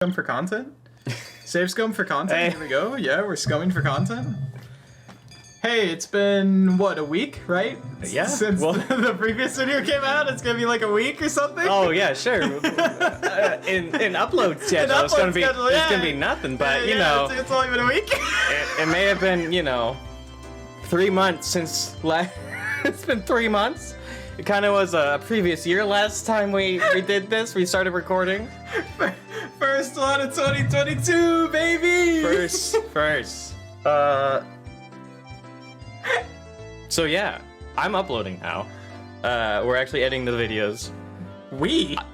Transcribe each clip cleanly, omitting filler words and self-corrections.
Scum for content? Save scum for content? Hey. Here we go. Yeah, we're scumming for content. Hey, it's been, what, a week, right? Yeah. Since the previous video came out, it's gonna be like a week or something? Oh yeah, sure. In upload schedule, it's gonna be nothing. But you know, it's only been a week. it may have been 3 months since last. It's been 3 months. It kind of was a previous year last time we did this. We started recording. First one of 2022, baby. First. So yeah, I'm uploading now. We're actually editing the videos.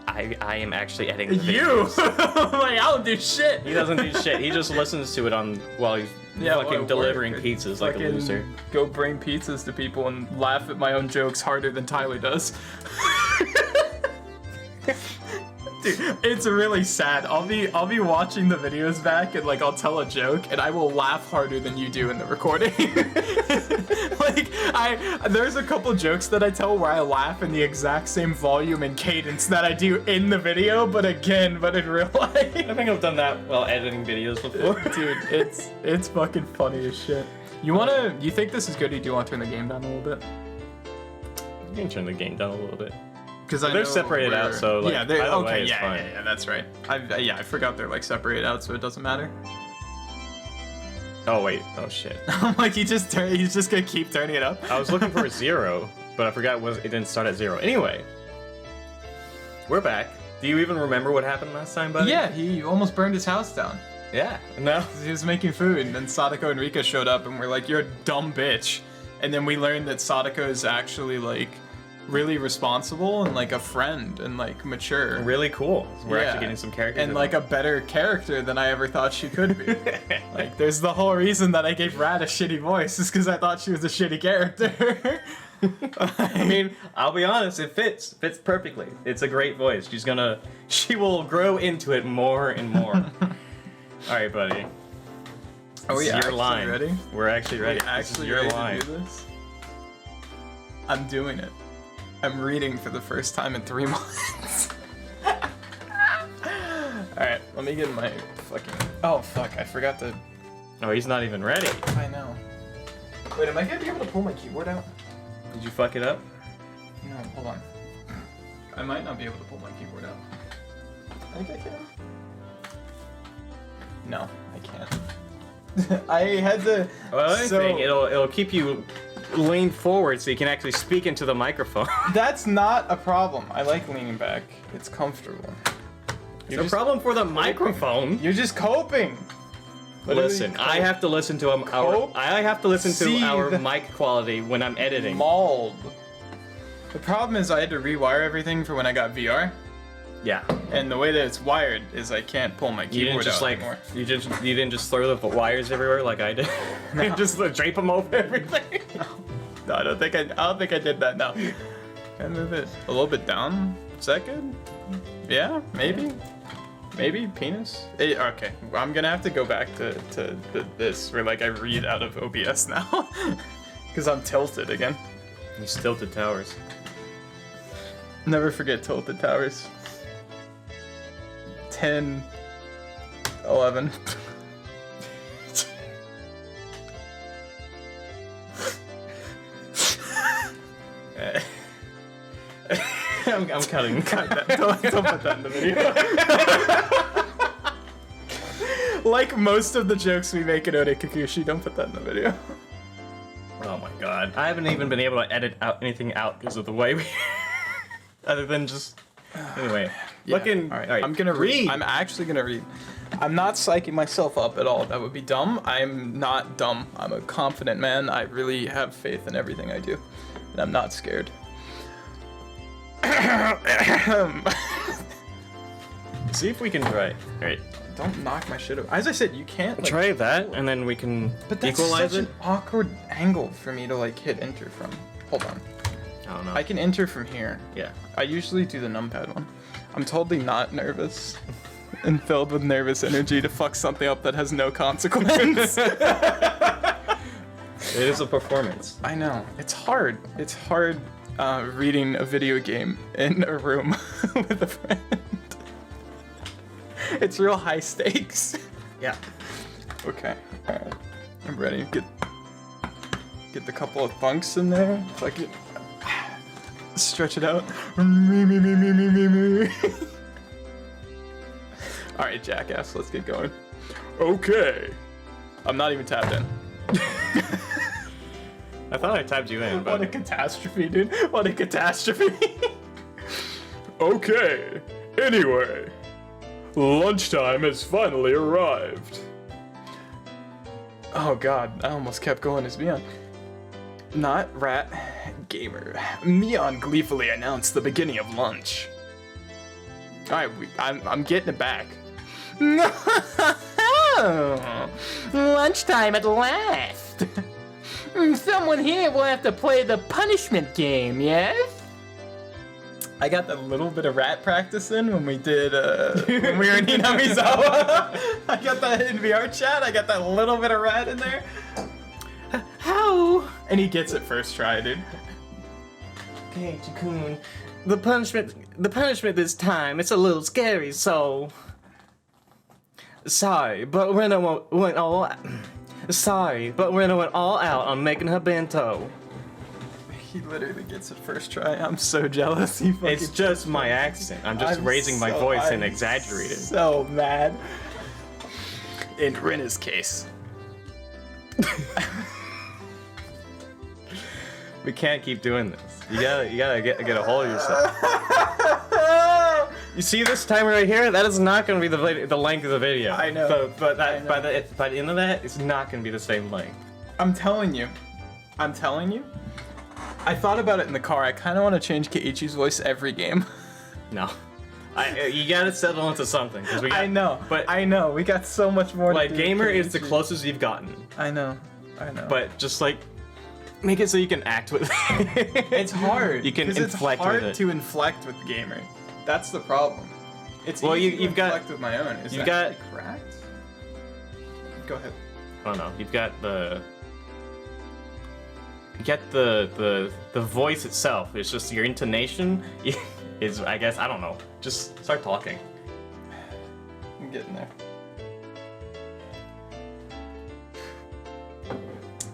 I am actually editing the videos. Like, I don't do shit. He doesn't do shit. He just listens to it while he's fucking delivering pizzas like a loser. Go bring pizzas to people and laugh at my own jokes harder than Tyler does. Dude, it's really sad. I'll be watching the videos back and like I'll tell a joke and I will laugh harder than you do in the recording. Like there's a couple jokes that I tell where I laugh in the exact same volume and cadence that I do in the video, but in real life. I think I've done that while editing videos before. Dude, it's fucking funny as shit. You think this is good or do you want to turn the game down a little bit? You can turn the game down a little bit. Because they're separated out, so like, yeah, they're either way, okay. it's fine. Yeah, that's right. I forgot they're like separated out, so it doesn't matter. Oh wait, oh shit. I'm like, he's just gonna keep turning it up. I was looking for a 0, but I forgot it didn't start at 0. Anyway, we're back. Do you even remember what happened last time, buddy? Yeah, he almost burned his house down. Yeah. No. He was making food, and then Sadako and Rika showed up, and we're like, "You're a dumb bitch." And then we learned that Sadako is actually like really responsible and like a friend and like mature. Really cool. We're actually getting some character and like a better character than I ever thought she could be. Like there's the whole reason that I gave Rat a shitty voice is because I thought she was a shitty character. I mean, I'll be honest, it fits perfectly. It's a great voice. She will grow into it more and more. All right, buddy. Are we actually line. ready? We're actually ready. Actually your ready line. to do this? I'm doing it. I'm reading for the first time in 3 months. Alright, let me get my fucking... Oh, fuck, I forgot to... Oh, he's not even ready. I know. Wait, am I gonna be able to pull my keyboard out? Did you fuck it up? No, hold on. I might not be able to pull my keyboard out. I think I can. No, I can't. I had to... Well, anything, it'll keep you leaned forward so you can actually speak into the microphone. That's not a problem. I like leaning back. It's comfortable. It's a problem for the microphone. You're just coping. Listen, I have to listen to our mic quality when I'm editing. Mauled. The problem is I had to rewire everything for when I got VR. Yeah. And the way that it's wired is I can't pull my keyboard out anymore. You didn't just throw the wires everywhere like I did. No. Just drape them over everything. No, I don't think I did that. No. Can I move it a little bit down? Is that good? Yeah, maybe. Maybe penis. Okay, I'm gonna have to go back to this where like I read out of OBS now, because I'm tilted again. You tilted towers. Never forget tilted towers. 10, 11. I'm cutting. Cut that. Don't put that in the video. Like most of the jokes we make in Ode Kikushi, don't put that in the video. Oh my god. I haven't even been able to edit anything out because of the way we... Other than just... Anyway. Yeah. Looking... All right. I'm gonna read. I'm actually gonna read. I'm not psyching myself up at all. That would be dumb. I'm not dumb. I'm a confident man. I really have faith in everything I do. And I'm not scared. See if we can try it. Alright. Don't knock my shit over. As I said, you can't like, try that, and then we can equalize such it. an awkward angle for me to like hit enter from. Hold on. I don't know. I can enter from here. Yeah. I usually do the numpad one. I'm totally not nervous and filled with nervous energy to fuck something up that has no consequence. It is a performance. I know. It's hard. It's hard reading a video game in a room with a friend. It's real high stakes. Yeah. Okay, alright. I'm ready. Get the couple of thunks in there. If I could stretch it out. Alright, jackass, let's get going. Okay. I'm not even tapped in. I thought I typed you in, What a but catastrophe, dude. What a catastrophe. Okay. Anyway, lunchtime has finally arrived. Oh god, I almost kept going as Mion. Not rat, gamer. Mion gleefully announced the beginning of lunch. Alright, I'm getting it back. Lunchtime at last. Someone here will have to play the punishment game, yes? I got that little bit of rat practice in when we did, when we were in Hinamizawa. I got that in VR chat, I got that little bit of rat in there. How? And he gets it first try, dude. Keiichi-kun, the punishment this time, it's a little scary, so... Sorry, but Rena went all out on making her bento. He literally gets it first try. I'm so jealous. It's just my accent. I'm just raising my voice and exaggerating. So mad. In Rena's case. We can't keep doing this. You gotta get a hold of yourself. You see this timer right here? That is not gonna be the length of the video. I know. But by the end of that, it's not gonna be the same length. I'm telling you. I thought about it in the car. I kind of want to change Keiichi's voice every game. No. You gotta settle into something. Cause we got, I know. We got so much more like, to do. gamer is the closest you've gotten. I know. But just like, make it so you can act with it. It's hard. You can inflect with it. It's hard to inflect with gamer. That's the problem. It's easy to inflect with my own. Is that actually correct? Go ahead. I don't know. You've got the voice itself. It's just your intonation is, I guess, I don't know. Just start talking. I'm getting there.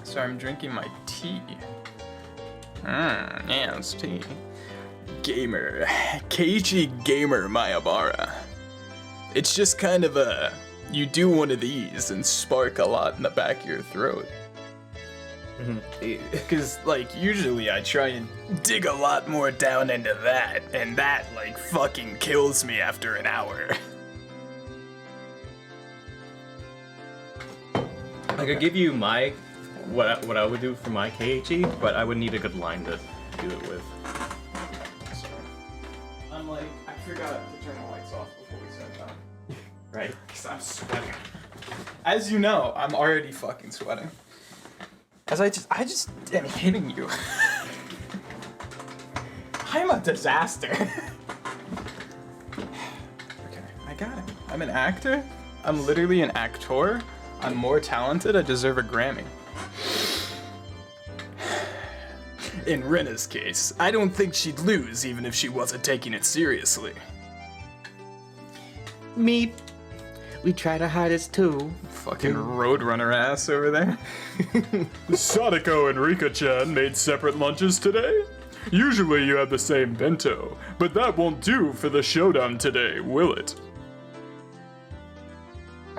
So I'm drinking my tea. Yeah, it's tea. Gamer. Keiichi Gamer Mayabara. It's just kind of a... You do one of these and spark a lot in the back of your throat. Because, like, usually I try and dig a lot more down into that, and that, like, fucking kills me after an hour. I could give you my... What I would do for my Keiichi, but I would need a good line to do it with. I'm like, I forgot to turn the lights off before we sat down. Right? Because I'm sweating. As you know, I'm already fucking sweating. Because I just am hitting you. I'm a disaster. Okay, I got it. I'm an actor. I'm literally an actor. I'm more talented. I deserve a Grammy. In Rena's case, I don't think she'd lose even if she wasn't taking it seriously. Me. We tried our hardest too. Fucking roadrunner ass over there. Sadako and Rika-chan made separate lunches today? Usually you have the same bento, but that won't do for the showdown today, will it?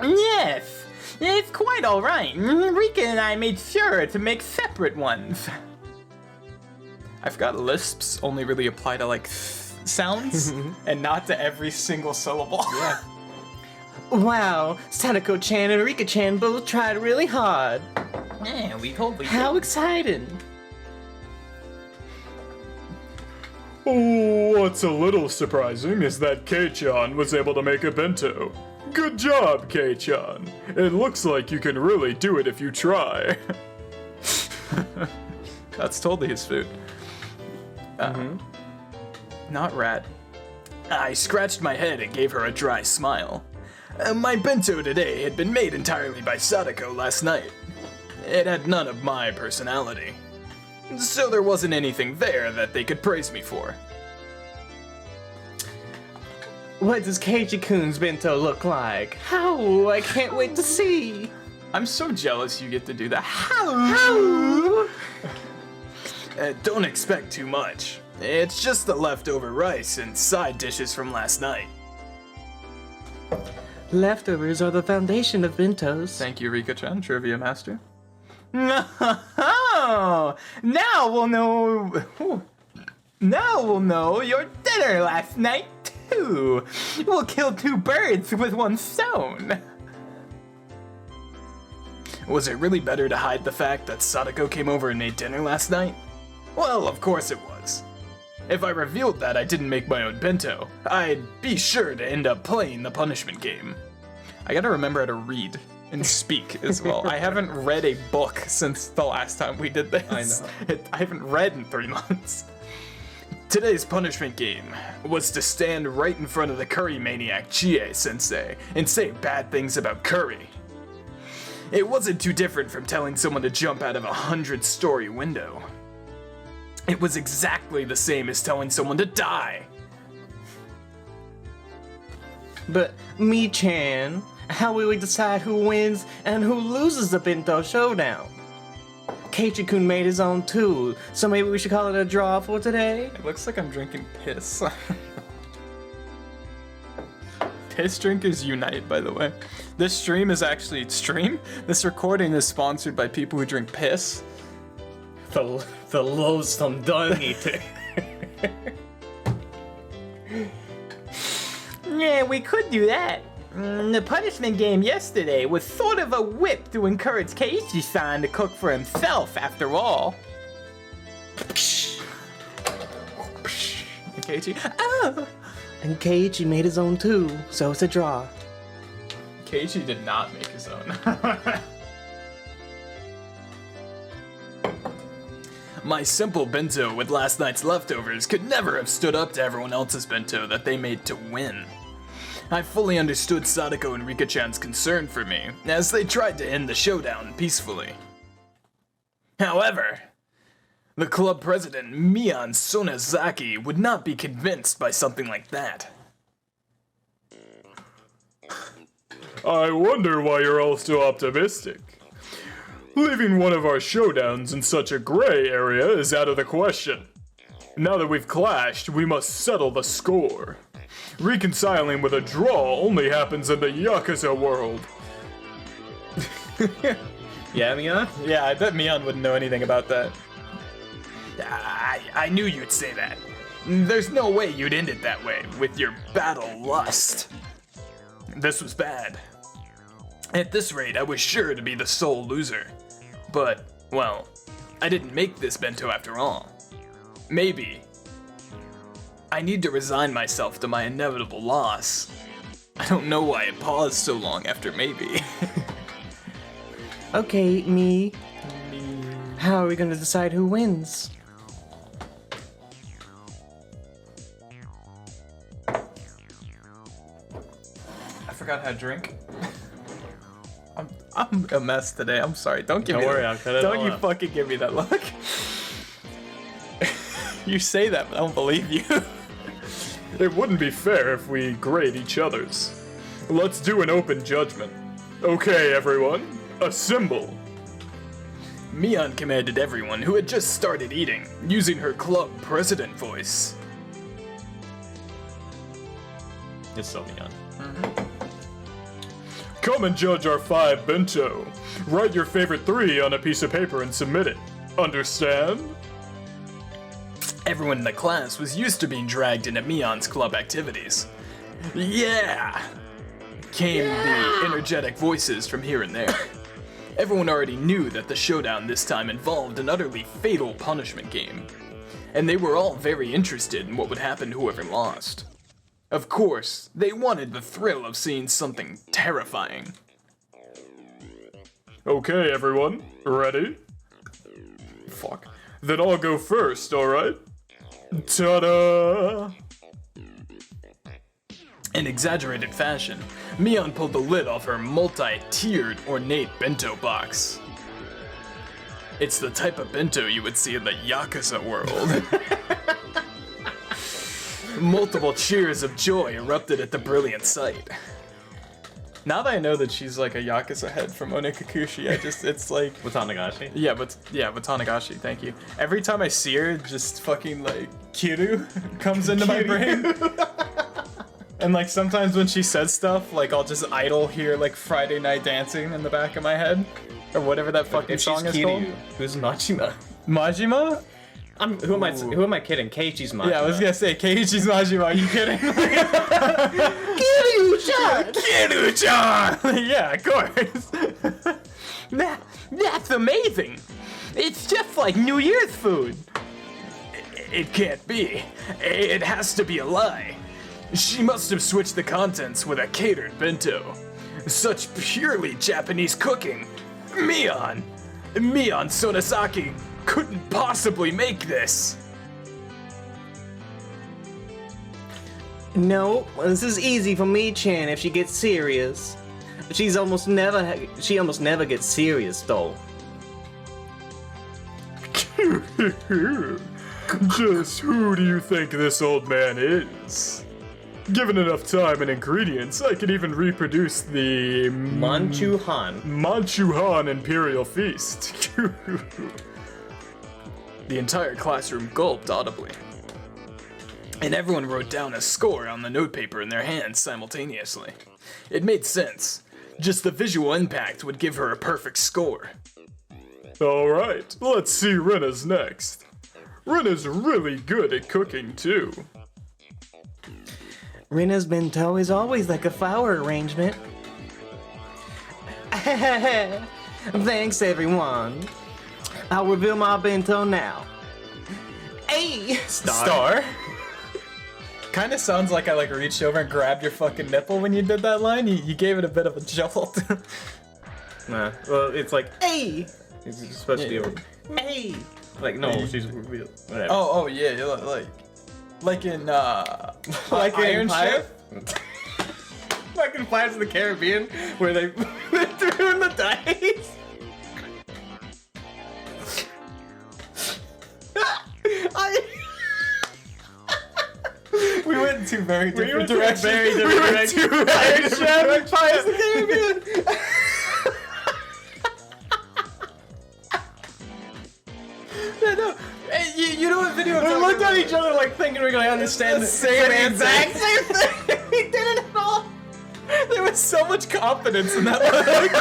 Yes, it's quite alright. Rika and I made sure to make separate ones. I forgot lisps only really apply to, like, sounds, and not to every single syllable. Yeah. Wow, Sadako-chan and Rika-chan both tried really hard. Yeah, we totally How exciting! What's a little surprising is that Kei-chan was able to make a bento. Good job, Kei-chan. It looks like you can really do it if you try. That's totally his food. Not rat. I scratched my head and gave her a dry smile. My bento today had been made entirely by Sadako last night. It had none of my personality. So there wasn't anything there that they could praise me for. What does Keiichi-kun's bento look like? How? I can't wait to see. I'm so jealous you get to do that. How? Don't expect too much. It's just the leftover rice and side dishes from last night. Leftovers are the foundation of bentos. Thank you, Rika-chan, trivia master. Oh, now we'll know your dinner last night too. We'll kill 2 birds with 1 stone. Was it really better to hide the fact that Sadako came over and made dinner last night? Well, of course it was. If I revealed that I didn't make my own bento, I'd be sure to end up playing the punishment game. I gotta remember how to read and speak as well. I haven't read a book since the last time we did this. I know. I haven't read in 3 months. Today's punishment game was to stand right in front of the curry maniac Chie-sensei and say bad things about curry. It wasn't too different from telling someone to jump out of a 100-story window. It was exactly the same as telling someone to die. But me-chan, how will we decide who wins and who loses the bento showdown? Keiichi-kun made his own too, so maybe we should call it a draw for today? It looks like I'm drinking piss. Piss drinkers unite, by the way. This stream is actually This recording is sponsored by people who drink piss. The loathsome dog eater. Yeah, we could do that. The punishment game yesterday was sort of a whip to encourage Keiichi-san to cook for himself, after all. Keiichi? Oh! And Keiichi made his own too, so it's a draw. Keiichi did not make his own. My simple bento with last night's leftovers could never have stood up to everyone else's bento that they made to win. I fully understood Sadako and Rika-chan's concern for me, as they tried to end the showdown peacefully. However, the club president, Mian Sonazaki, would not be convinced by something like that. I wonder why you're all so optimistic. Leaving one of our showdowns in such a gray area is out of the question. Now that we've clashed, we must settle the score. Reconciling with a draw only happens in the Yakuza world. Yeah, Mian? Yeah, I bet Mion wouldn't know anything about that. I knew you'd say that. There's no way you'd end it that way, with your battle lust. This was bad. At this rate, I was sure to be the sole loser. But, well, I didn't make this bento after all. Maybe I need to resign myself to my inevitable loss. I don't know why it paused so long after maybe. Okay, me. How are we gonna decide who wins? I forgot how to drink. I'm a mess today. I'm sorry. Don't give Don't me worry, that. I'll cut it Don't all you out. fucking give me that look. You say that, but I don't believe you. It wouldn't be fair if we grade each other's. Let's do an open judgment. Okay, everyone, assemble. Mion commanded everyone who had just started eating, using her club president voice. It's still Mian. Come and judge our 5 bento. Write your favorite 3 on a piece of paper and submit it. Understand? Everyone in the class was used to being dragged into Mion's club activities. Yeah! Came the energetic voices from here and there. Everyone already knew that the showdown this time involved an utterly fatal punishment game, and they were all very interested in what would happen to whoever lost. Of course, they wanted the thrill of seeing something terrifying. Okay, everyone, ready? Fuck. Then I'll go first, alright? Ta-da! In exaggerated fashion, Mion pulled the lid off her multi-tiered ornate bento box. It's the type of bento you would see in the Yakuza world. Multiple cheers of joy erupted at the brilliant sight. Now that I know that she's like a Yakuza head from Onikakushi, it's like, With Tanagashi? yeah, but Tanagashi, thank you. Every time I see her, just fucking like Kiru comes into my brain. And like sometimes when she says stuff, like I'll just idle hear like Friday Night Dancing in the back of my head. Or whatever that fucking If she's song is called. Kiryu, who's Majima? Majima? Who am I kidding? Keiichi's Majima. Yeah, I was gonna say Keiichi's Majima, are you kidding? Kiryu-chan! Kiru-chan! Yeah, of course. That's amazing. It's just like New Year's food. It can't be. It has to be a lie. She must have switched the contents with a catered bento. Such purely Japanese cooking. Mion Sonasaki couldn't possibly make this. No, this is easy for me, Chan, if she gets serious. She almost never gets serious, though. Just who do you think this old man is? Given enough time and ingredients, I could even reproduce the Manchu Han. Imperial Feast. The entire classroom gulped audibly. And everyone wrote down a score on the notepaper in their hands simultaneously. It made sense. Just the visual impact would give her a perfect score. Alright, let's see Rena's next. Rena's really good at cooking too. Rena's bento is always like a flower arrangement. Thanks, everyone. I'll reveal my bento now. Hey, Star? Kinda sounds like I like reached over and grabbed your fucking nipple when you did that line. You gave it a bit of a jolt. Nah, well, it's like, hey! It's supposed to be a, hey! Like, no, she's revealed. Whatever. Oh yeah, like in Like in Iron Pirates? Chef? Fucking Pirates of the Caribbean, where they threw in the dice. We went in two very different went in directions. very different directions. Iron Chef, Pirates of the Caribbean. Yeah, no. Hey, you know what video I'm We talking looked at about? each other like thinking we're gonna understand The the same exact same thing. We did it at all. There was so much confidence in that look.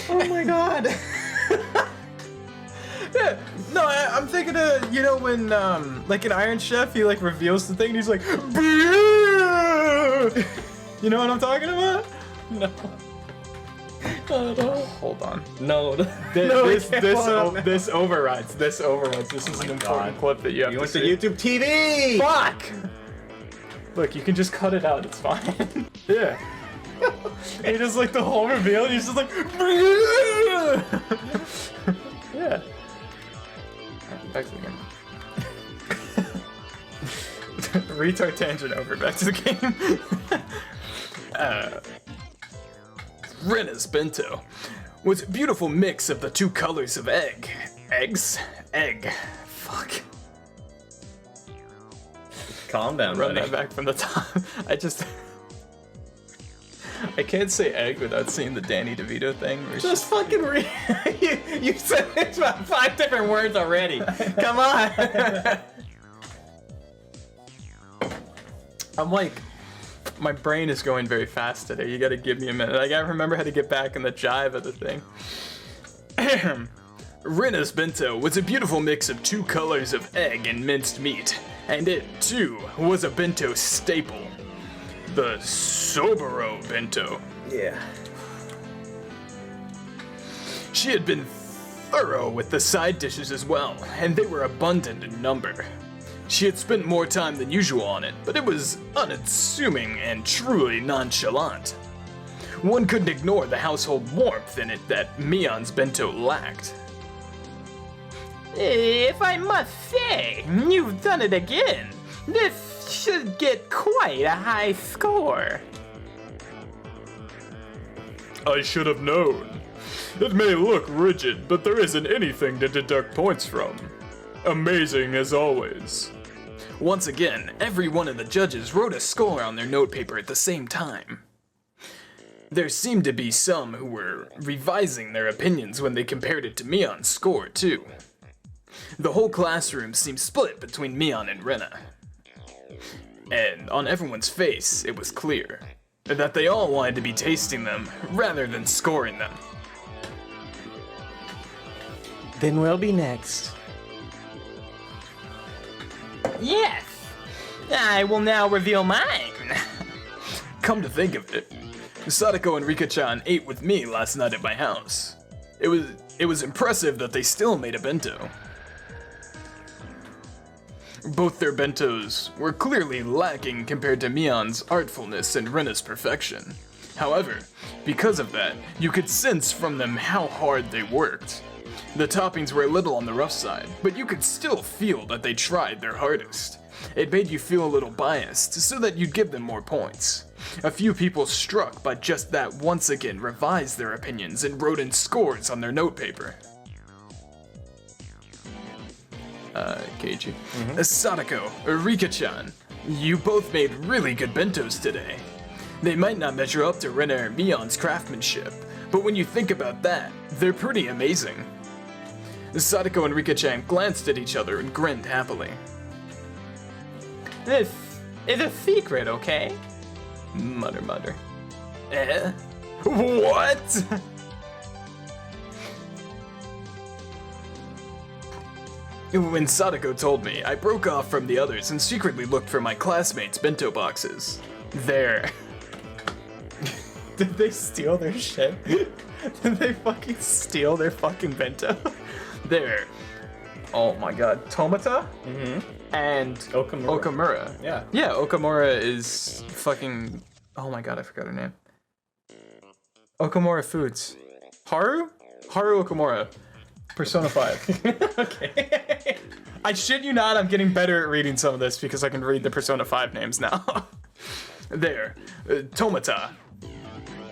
Oh my god. Yeah, no, I'm thinking of, you know, when, like in Iron Chef, he like reveals the thing and he's like, "Bleh!" You know what I'm talking about? No. Hold on. No. This overrides. This overrides. This is an important clip that you have You to went to see. YouTube TV. Fuck! Look, you can just cut it out. It's fine. Yeah. He just like the whole reveal. And he's just like, "Bleh!" Yeah. Alright, back to the game. Retard tangent over. Back to the game. Rena's bento was a beautiful mix of the two colors of egg. Egg. Fuck. Calm down, Run buddy. that back from the top. I can't say egg without seeing the Danny DeVito thing. Where Just fucking you said it's about 5 different words already. Come on. I'm like, my brain is going very fast today. You gotta give me a minute. I gotta remember how to get back in the jive of the thing. Rena's bento was a beautiful mix of two colors of egg and minced meat, and it, too, was a bento staple. The Soboro bento. Yeah. She had been thorough with the side dishes as well, and they were abundant in number. She had spent more time than usual on it, but it was unassuming and truly nonchalant. One couldn't ignore the household warmth in it that Mion's bento lacked. If I must say, you've done it again. This should get quite a high score. I should have known. It may look rigid, but there isn't anything to deduct points from. Amazing as always. Once again, every one of the judges wrote a score on their notepaper at the same time. There seemed to be some who were revising their opinions when they compared it to Mion's score, too. The whole classroom seemed split between Mion and Rena. And on everyone's face, it was clear that they all wanted to be tasting them rather than scoring them. Then we'll be next. Yes! I will now reveal mine. Come to think of it, Sadako and Rika-chan ate with me last night at my house. It was impressive that they still made a bento. Both their bentos were clearly lacking compared to Mion's artfulness and Rena's perfection. However, because of that, you could sense from them how hard they worked. The toppings were a little on the rough side, but you could still feel that they tried their hardest. It made you feel a little biased, so that you'd give them more points. A few people struck by just that once again revised their opinions and wrote in scores on their notepaper. Keiichi. Sadako, Rika-chan, you both made really good bentos today. They might not measure up to Rena or Mion's craftsmanship, but when you think about that, they're pretty amazing. Sadako and Rika-chan glanced at each other and grinned happily. This is a secret, okay? Mutter. What? When Sadako told me, I broke off from the others and secretly looked for my classmates' bento boxes. There. Did they steal their shit? Did they fucking steal their fucking bento? There. Oh my god. Tomata? And Okamura. Yeah. Yeah, Okamura is fucking... Oh my god, I forgot her name. Okamura Foods. Haru? Haru Okamura. Persona 5. Okay. I shit you not, I'm getting better at reading some of this because I can read the Persona 5 names now. There. Tomata.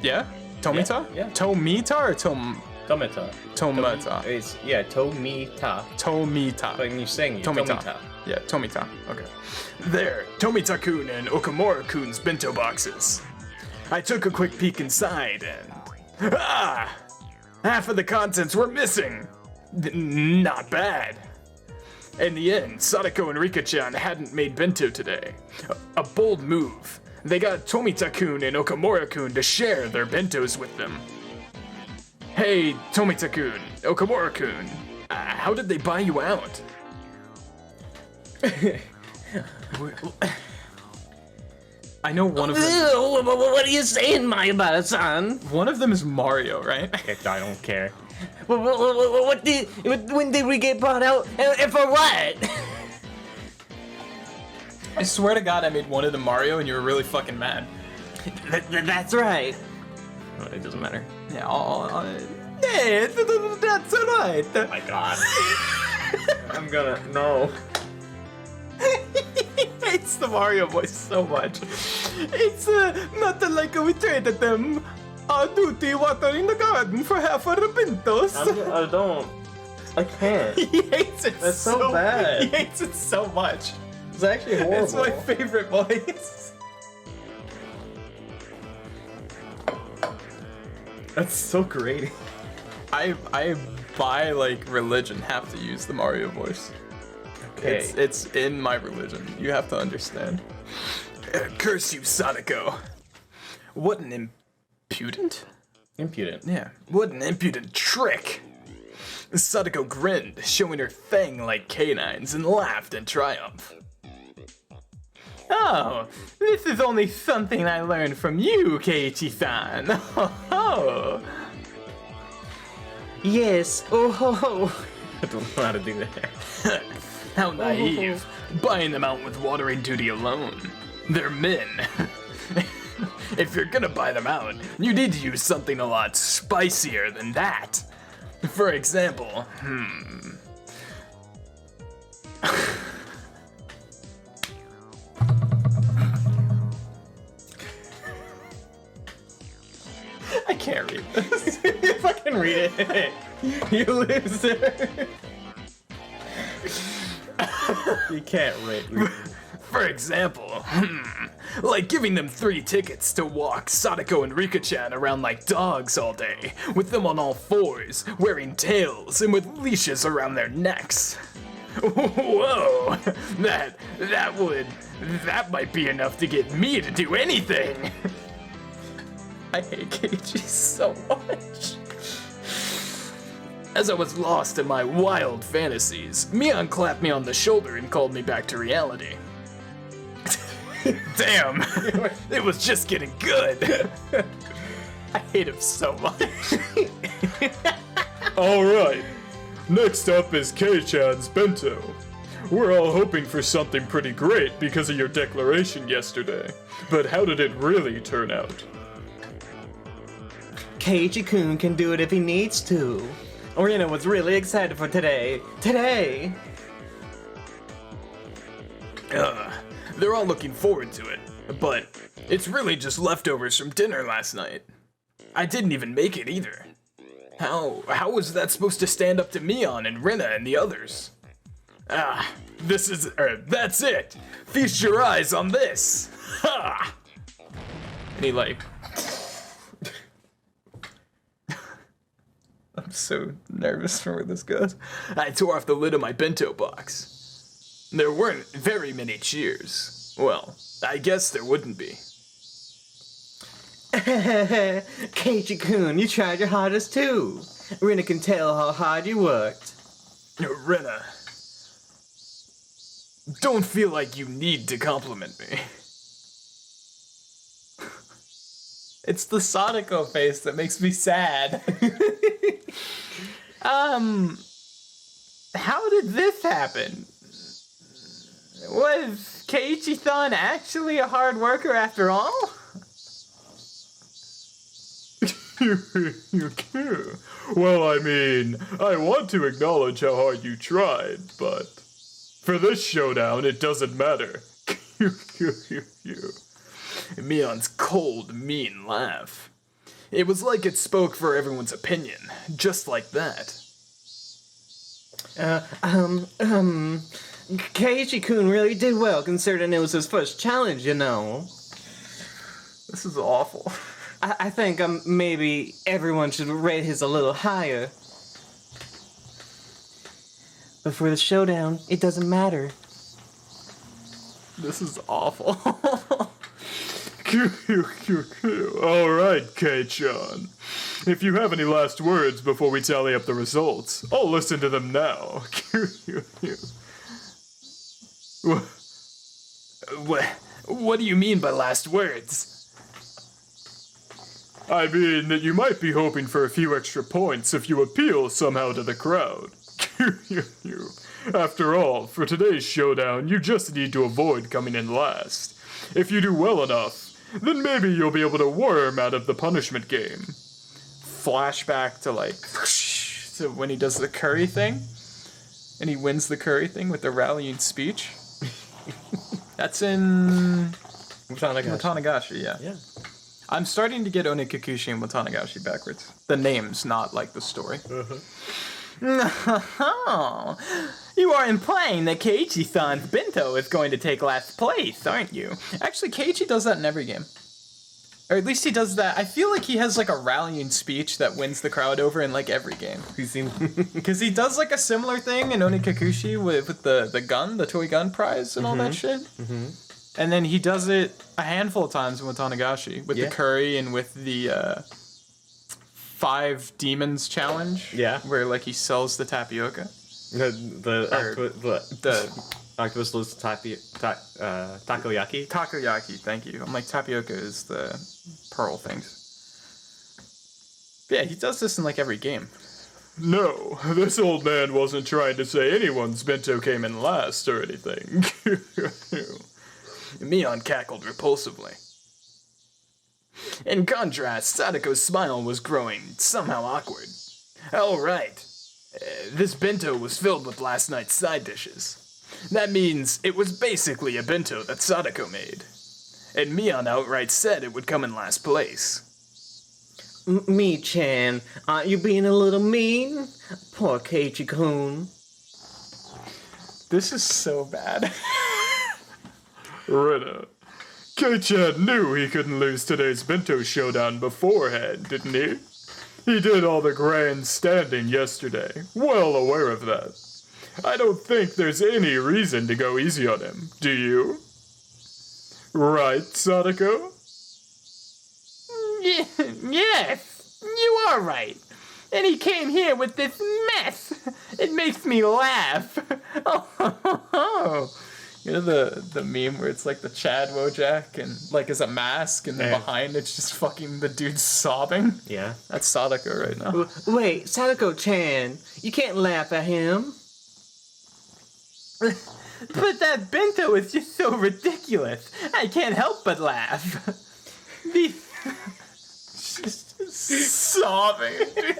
Yeah? Tomita? Yeah. Tomita or Tomita. Tomata? It's, yeah, Tomita. Tomita. Like you saying, Tomita. Yeah, Tomita. Okay. There. Tomita-kun and Okamura-kun's bento boxes. I took a quick peek inside and... half of the contents were missing. Not bad. In the end, Sadako and Rika-chan hadn't made bento today. A bold move. They got Tomita-kun and Okamura-kun to share their bentos with them. Hey, Tomita-kun, Okamura-kun, how did they buy you out? I know one of them. What are you saying, Mayabara-san? One of them is Mario, right? I don't care. When did we get bought out? And for what? I swear to God, I made one of them Mario, and you were really fucking mad. That's right. Well, it doesn't matter. Yeah, yeah, that's right. Oh my god. I'm gonna no. He hates the Mario voice so much. It's not like we traded them duty watering the garden for half of the bentos. I don't. I can't. He hates it. That's so bad. He hates it so much. It's actually horrible. It's my favorite voice. That's so great. I by like religion have to use the Mario voice. Okay. It's in my religion. You have to understand. Curse you, Sadako. What an impudent? Impudent. Yeah, what an impudent trick. Sadako grinned, showing her fang-like canines, and laughed in triumph. Oh, this is only something I learned from you, Keiichi-san. Oh. Yes. Oh. I don't know how to do that. How naive. Buying them out with watering duty alone. They're men. If you're gonna buy them out, you need to use something a lot spicier than that. For example, I can't read this. You fucking read it. You loser. You can't rate me. For example, like giving them 3 tickets to walk Sadako and Rika-chan around like dogs all day, with them on all fours, wearing tails, and with leashes around their necks. Whoa, that might be enough to get me to do anything. I hate Keiichi so much. As I was lost in my wild fantasies, Mion clapped me on the shoulder and called me back to reality. Damn, it was just getting good. I hate him so much. Alright, next up is Kei-chan's Bento. We're all hoping for something pretty great because of your declaration yesterday. But how did it really turn out? Keiichi-kun can do it if he needs to. Orina was really excited for today. Today! They're all looking forward to it, but it's really just leftovers from dinner last night. I didn't even make it either. How was that supposed to stand up to Mion and Rina and the others? That's it! Feast your eyes on this! Ha! And he like... I'm so nervous for where this goes. I tore off the lid of my bento box. There weren't very many cheers. Well, I guess there wouldn't be. Keiichi-kun, you tried your hardest too. Rina can tell how hard you worked. Rina, don't feel like you need to compliment me. It's the Sadako face that makes me sad. How did this happen? Was Keiichi-san actually a hard worker after all? Well, I mean, I want to acknowledge how hard you tried, but for this showdown, it doesn't matter. Mion's cold, mean laugh. It was like it spoke for everyone's opinion, just like that. Keiichi-kun really did well considering it was his first challenge, you know. This is awful. I think maybe everyone should rate his a little higher. But for the showdown, it doesn't matter. This is awful. Alright, Kei-chan. If you have any last words before we tally up the results, I'll listen to them now. What do you mean by last words? I mean that you might be hoping for a few extra points if you appeal somehow to the crowd. After all, for today's showdown, you just need to avoid coming in last. If you do well enough, then maybe you'll be able to worm out of the punishment game. Flashback to like to when he does the curry thing, and he wins the curry thing with the rallying speech. That's in Watanagashi, yeah. Yeah. I'm starting to get Onikakushi and Watanagashi backwards. The names, not like the story. You are implying that Keiichi-san's Bento is going to take last place, aren't you? Actually, Keiichi does that in every game. Or at least he does that. I feel like he has like a rallying speech that wins the crowd over in like every game. Because he does like a similar thing in Onikakushi with the gun, the toy gun prize and all that shit. And then he does it a handful of times in Watanagashi with the curry and with the 5 demons challenge. Yeah. Where like he sells the tapioca. The octopus loses takoyaki. Takoyaki, thank you. I'm like, tapioca is the pearl things. But yeah, he does this in like every game. No, this old man wasn't trying to say anyone's bento came in last or anything. Mion cackled repulsively. In contrast, Sadako's smile was growing somehow awkward. All right. This bento was filled with last night's side dishes. That means it was basically a bento that Sadako made. And Mion outright said it would come in last place. Me-chan, aren't you being a little mean? Poor Keiichi-kun. This is so bad. Rina, Keiichi knew he couldn't lose today's Bento showdown beforehand, didn't he? He did all the grandstanding yesterday, well aware of that. I don't think there's any reason to go easy on him, do you? Right, Sadako? Yes, you are right. And he came here with this mess. It makes me laugh. You know the meme where it's like the Chad Wojak and like as a mask and then behind it's just fucking the dude sobbing? Yeah. That's Sadako right now. Wait, Sadako-chan, you can't laugh at him. But that bento is just so ridiculous. I can't help but laugh. Sobbing, dude.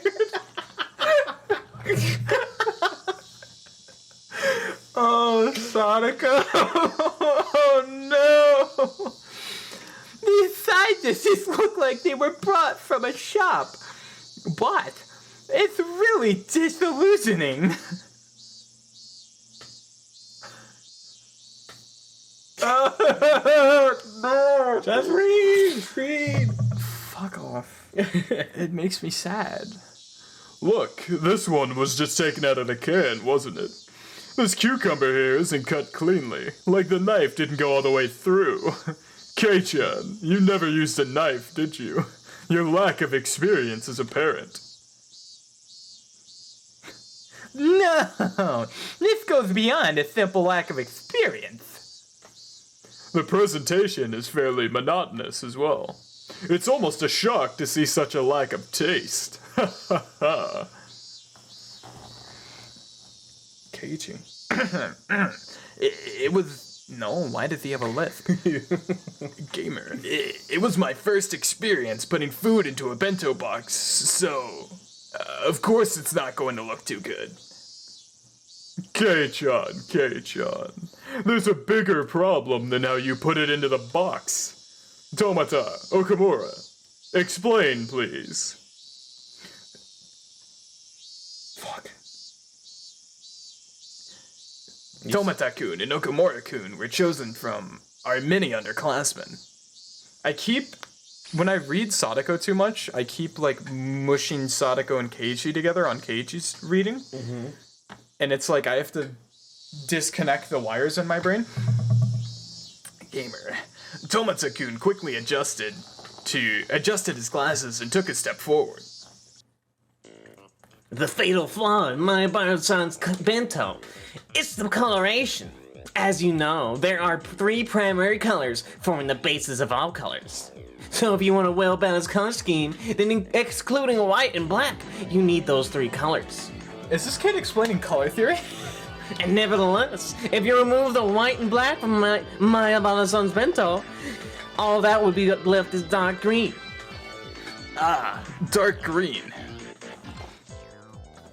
Oh, Sadako. Oh, no. These side dishes look like they were brought from a shop. But it's really disillusioning. No. Just read. Fuck off. It makes me sad. Look, this one was just taken out of the can, wasn't it? This cucumber here isn't cut cleanly, like the knife didn't go all the way through. Kei-chan, you never used a knife, did you? Your lack of experience is apparent. No, this goes beyond a simple lack of experience. The presentation is fairly monotonous as well. It's almost a shock to see such a lack of taste. Ha ha ha. Keiichi. It was... No, why does he have a lisp? Gamer. It was my first experience putting food into a bento box, so... of course it's not going to look too good. Kei-chan. There's a bigger problem than how you put it into the box. Tomata, Okamura, explain, please. Fuck. Tomata-kun and Okamura-kun were chosen from our many underclassmen. When I read Sadako too much, I keep like mushing Sadako and Keiichi together on Keiichi's reading. Mm-hmm. And it's like I have to disconnect the wires in my brain. Gamer. Tomata-kun quickly adjusted his glasses and took a step forward. The fatal flaw in Mayabara-san's bento. It's the coloration. As you know, there are 3 primary colors forming the basis of all colors. So if you want a well-balanced color scheme, then excluding white and black, you need those 3 colors. Is this kid explaining color theory? And nevertheless, if you remove the white and black from Mayabara-san's bento, all that would be left is dark green. Ah, dark green.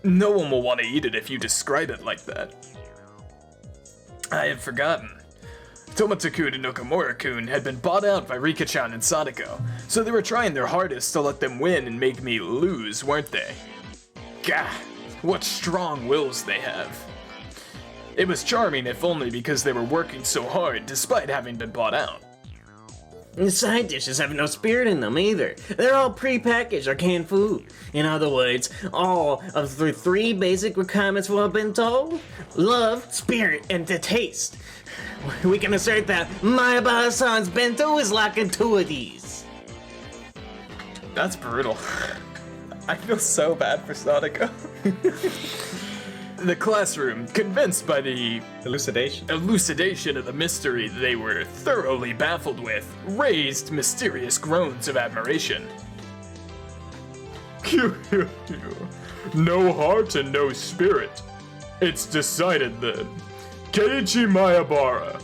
No one will want to eat it if you describe it like that. I had forgotten. Tomata-kun and Okamura-kun had been bought out by Rika-chan and Sadako, so they were trying their hardest to let them win and make me lose, weren't they? Gah, what strong wills they have. It was charming if only because they were working so hard despite having been bought out. The side dishes have no spirit in them either. They're all pre-packaged or canned food. In other words, all of the 3 basic requirements for a bento: love, spirit, and the taste. We can assert that Mayabara-san's bento is lacking 2 of these. That's brutal. I feel so bad for Sadako. The classroom, convinced by the elucidation of the mystery they were thoroughly baffled with, raised mysterious groans of admiration. No heart and no spirit. It's decided then. Keiichi Mayabara.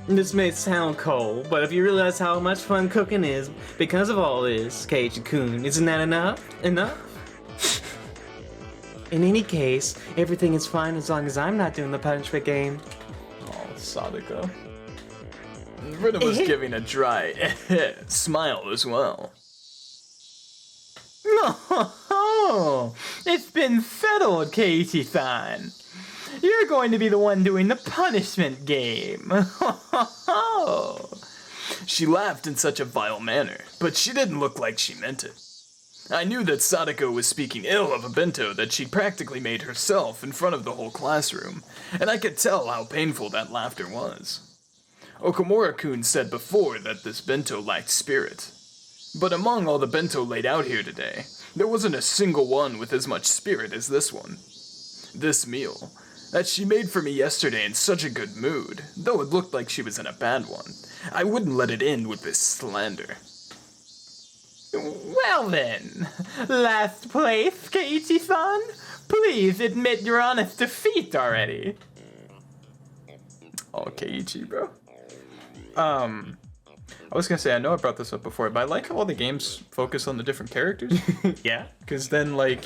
This may sound cold, but if you realize how much fun cooking is because of all this, Keiichi-kun, isn't that enough? In any case, everything is fine as long as I'm not doing the punishment game. Oh, Sadako. Rina was giving a dry smile as well. No, Oh, it's been settled, Keiichi-san. You're going to be the one doing the punishment game. She laughed in such a vile manner, but she didn't look like she meant it. I knew that Sadako was speaking ill of a bento that she'd practically made herself in front of the whole classroom, and I could tell how painful that laughter was. Okamura-kun said before that this bento lacked spirit. But among all the bento laid out here today, there wasn't a single one with as much spirit as this one. This meal, that she made for me yesterday in such a good mood, though it looked like she was in a bad one, I wouldn't let it end with this slander. Well then, last place, Keiichi-san. Please admit your honest defeat already. Oh, Keiichi, bro. I was gonna say, I know I brought this up before, but I like how all the games focus on the different characters. Yeah? Because then, like,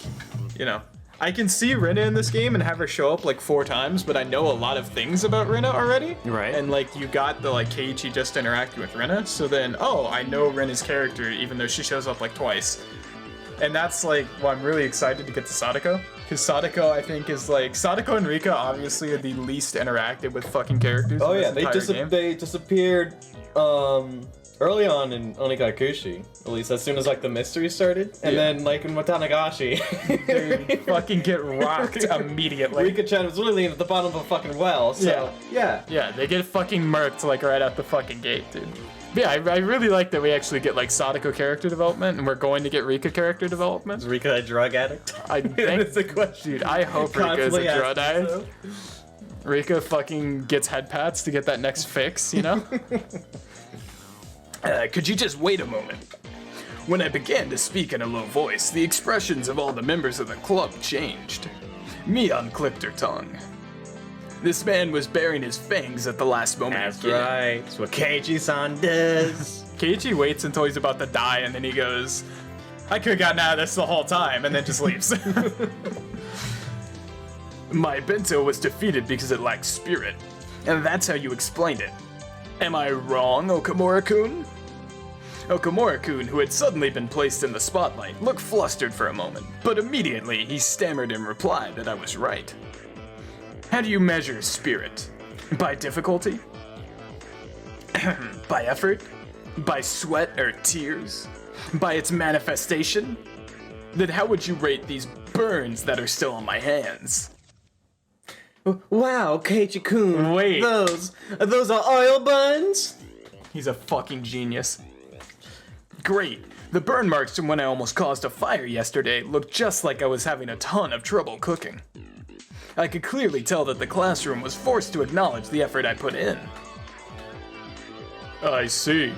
you know, I can see Rina in this game and have her show up like 4 times, but I know a lot of things about Rina already. Right. And like, you got the like Keiichi just interacting with Rina, so then, oh, I know Rina's character even though she shows up like twice. And that's like, well, I'm really excited to get to Sadako. Because Sadako, I think, is like, Sadako and Rika obviously are the least interacted with fucking characters. Oh in yeah, this entire game. they disappeared early on in Onikakushi. At least as soon as like the mystery started, and then like in Watanagashi, They fucking get rocked immediately. Rika-chan was literally at the bottom of a fucking well. So yeah. Yeah, they get fucking murked like right out the fucking gate, dude. But yeah, I really like that we actually get like Sadako character development, and we're going to get Rika character development. Is Rika a drug addict? I think, That's the question. dude, I hope Rika is Constantly a drug asking addict. Rika fucking gets head pats to get that next fix, you know? Could you just wait a moment? When I began to speak in a low voice, the expressions of all the members of the club changed. Mion clicked her tongue. This man was baring his fangs at the last moment. That's of getting. right. That's what Keiichi-san does. Keiichi waits until he's about to die, and then he goes, I could have gotten out of this the whole time, and then just leaves. My bento was defeated because it lacked spirit, and that's how you explained it. Am I wrong, Okamura-kun? Okamura-kun, who had suddenly been placed in the spotlight, looked flustered for a moment, but immediately he stammered in reply that I was right. How do you measure spirit? By difficulty? By effort? By sweat or tears? By its manifestation? Then how would you rate these burns that are still on my hands? Wow, Keiichi-kun. Wait. Those are oil buns? He's a fucking genius. Great. The burn marks from when I almost caused a fire yesterday looked just like I was having a ton of trouble cooking. I could clearly tell that the classroom was forced to acknowledge the effort I put in. I see.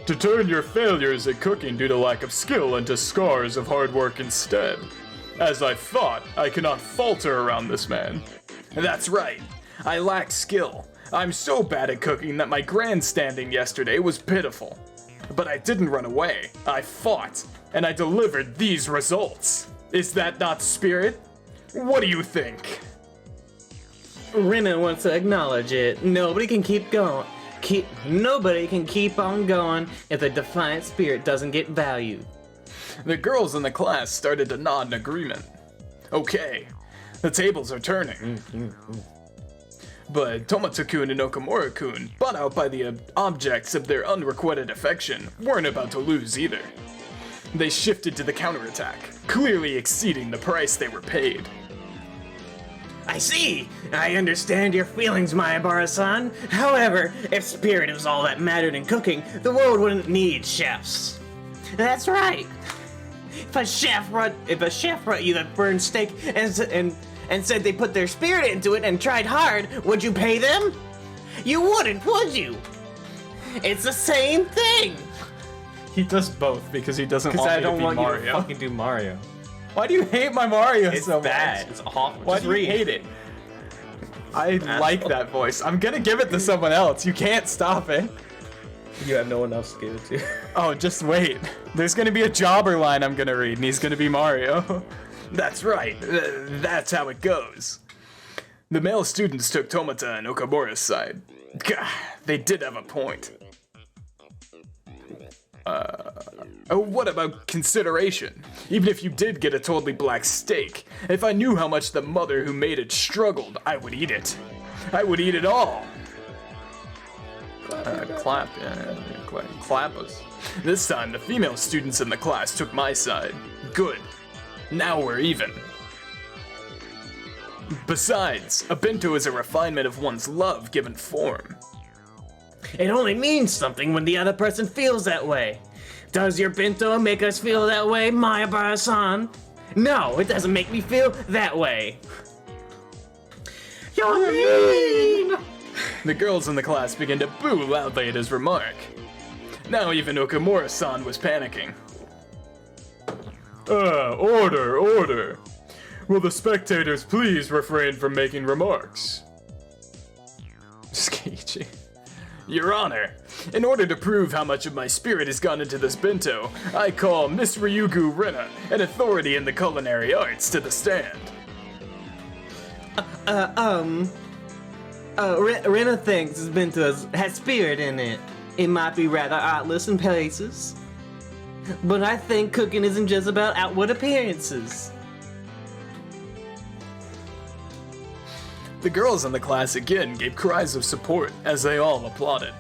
To turn your failures at cooking due to lack of skill into scars of hard work instead. As I thought, I cannot falter around this man. That's right. I lacked skill. I'm so bad at cooking that my grandstanding yesterday was pitiful. But I didn't run away. I fought, and I delivered these results. Is that not spirit? What do you think? Rina wants to acknowledge it. Nobody can keep going. Nobody can keep on going if the defiant spirit doesn't get valued. The girls in the class started to nod in agreement. Okay, the tables are turning. But Tomatsu-kun and Okamura-kun, bought out by the objects of their unrequited affection, weren't about to lose either. They shifted to the counterattack, clearly exceeding the price they were paid. I see. I understand your feelings, Mayabara-san. However, if spirit was all that mattered in cooking, the world wouldn't need chefs. That's right. If a chef brought you that burned steak and said they put their spirit into it and tried hard, would you pay them? You wouldn't, would you? It's the same thing. He does both because he doesn't want me to be Mario. you to fucking do Mario. Why do you hate my Mario It's so bad. much? It's awful. Why Just do you read. hate it? I like that voice. I'm gonna give it to someone else. You can't stop it. You have no one else to give it to. Oh, just wait. There's gonna be a jobber line I'm gonna read, and he's gonna be Mario. That's right, that's how it goes. The male students took Tomata and Okamura's side. Gah, they did have a point. Oh, what about consideration? Even if you did get a totally black steak, if I knew how much the mother who made it struggled, I would eat it. I would eat it all. Clap, yeah. Clap us. This time, the female students in the class took my side. Good. Now we're even. Besides, a bento is a refinement of one's love given form. It only means something when the other person feels that way. Does your bento make us feel that way, Mayabara-san? No, it doesn't make me feel that way. You're mean! The girls in the class began to boo loudly at his remark. Now even Okamura-san was panicking. Order. Will the spectators please refrain from making remarks? Keiichi. Your Honor, in order to prove how much of my spirit has gone into this bento, I call Miss Ryugu Rena, an authority in the culinary arts, to the stand. Rena thinks his bento has spirit in it. It might be rather artless in places. But I think cooking isn't just about outward appearances. The girls in the class again gave cries of support as they all applauded.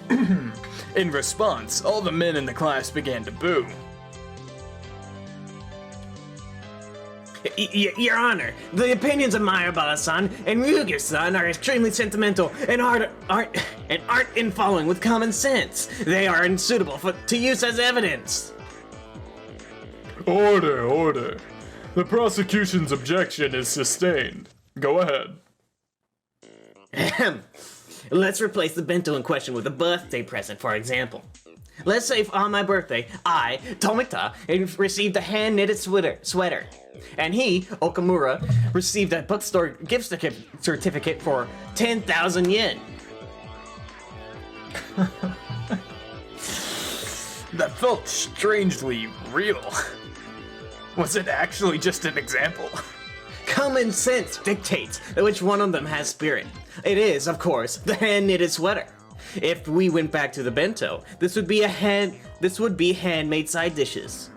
In response, all the men in the class began to boo. Your Honor, the opinions of Mayabara-san and Ryugu-san are extremely sentimental and aren't in following with common sense. They are unsuitable to use as evidence. Order. The prosecution's objection is sustained. Go ahead. Let's replace the bento in question with a birthday present, for example. Let's say on my birthday, I, Tomita, received a hand-knitted sweater. And he, Okamura, received a bookstore gift certificate for 10,000 yen. That felt strangely real. Was it actually just an example? Common sense dictates which one of them has spirit. It is, of course, the hand-knitted sweater. If we went back to the bento, this would be handmade side dishes.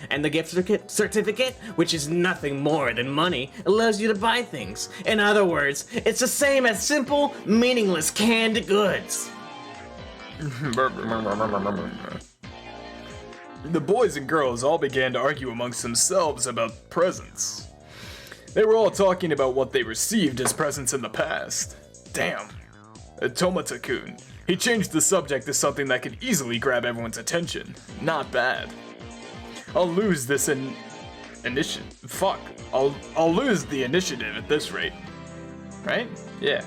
And the gift certificate, which is nothing more than money, allows you to buy things. In other words, it's the same as simple, meaningless canned goods. The boys and girls all began to argue amongst themselves about presents. They were all talking about what they received as presents in the past. Damn. Tomita-kun. He changed the subject to something that could easily grab everyone's attention. Not bad. I'll lose this initiative. Fuck. I'll lose the initiative at this rate. Right? Yeah.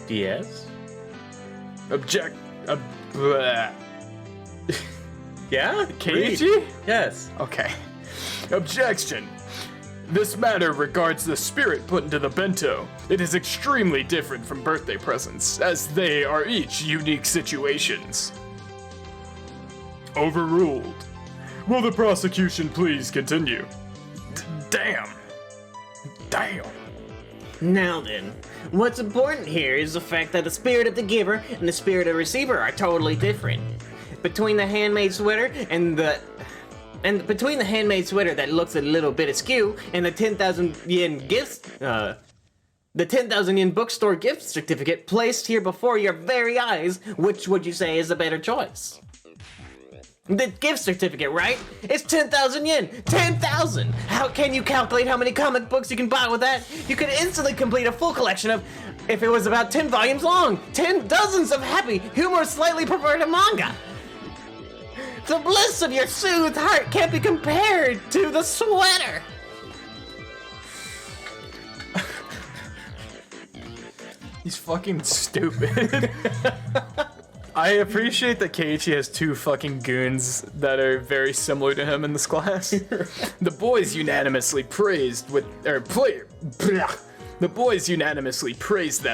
Yes? Bleh. Yeah? Keiichi? Yes. Okay. Objection. This matter regards the spirit put into the bento. It is extremely different from birthday presents, as they are each unique situations. Overruled. Will the prosecution please continue? Damn. Now then, what's important here is the fact that the spirit of the giver and the spirit of the receiver are totally different. Between the handmade sweater between the handmade sweater that looks a little bit askew and the 10,000 yen the 10,000 yen bookstore gift certificate placed here before your very eyes, which would you say is a better choice? The gift certificate, right? It's 10,000 yen! 10,000! How can you calculate how many comic books you can buy with that? You could instantly complete a full collection of, if it was about 10 volumes long, 10 dozens of happy, humor slightly perverted manga! The bliss of your soothed heart can't be compared to the sweater! He's fucking stupid. I appreciate that Keiichi has two fucking goons that are very similar to him in this class. The boys unanimously praised that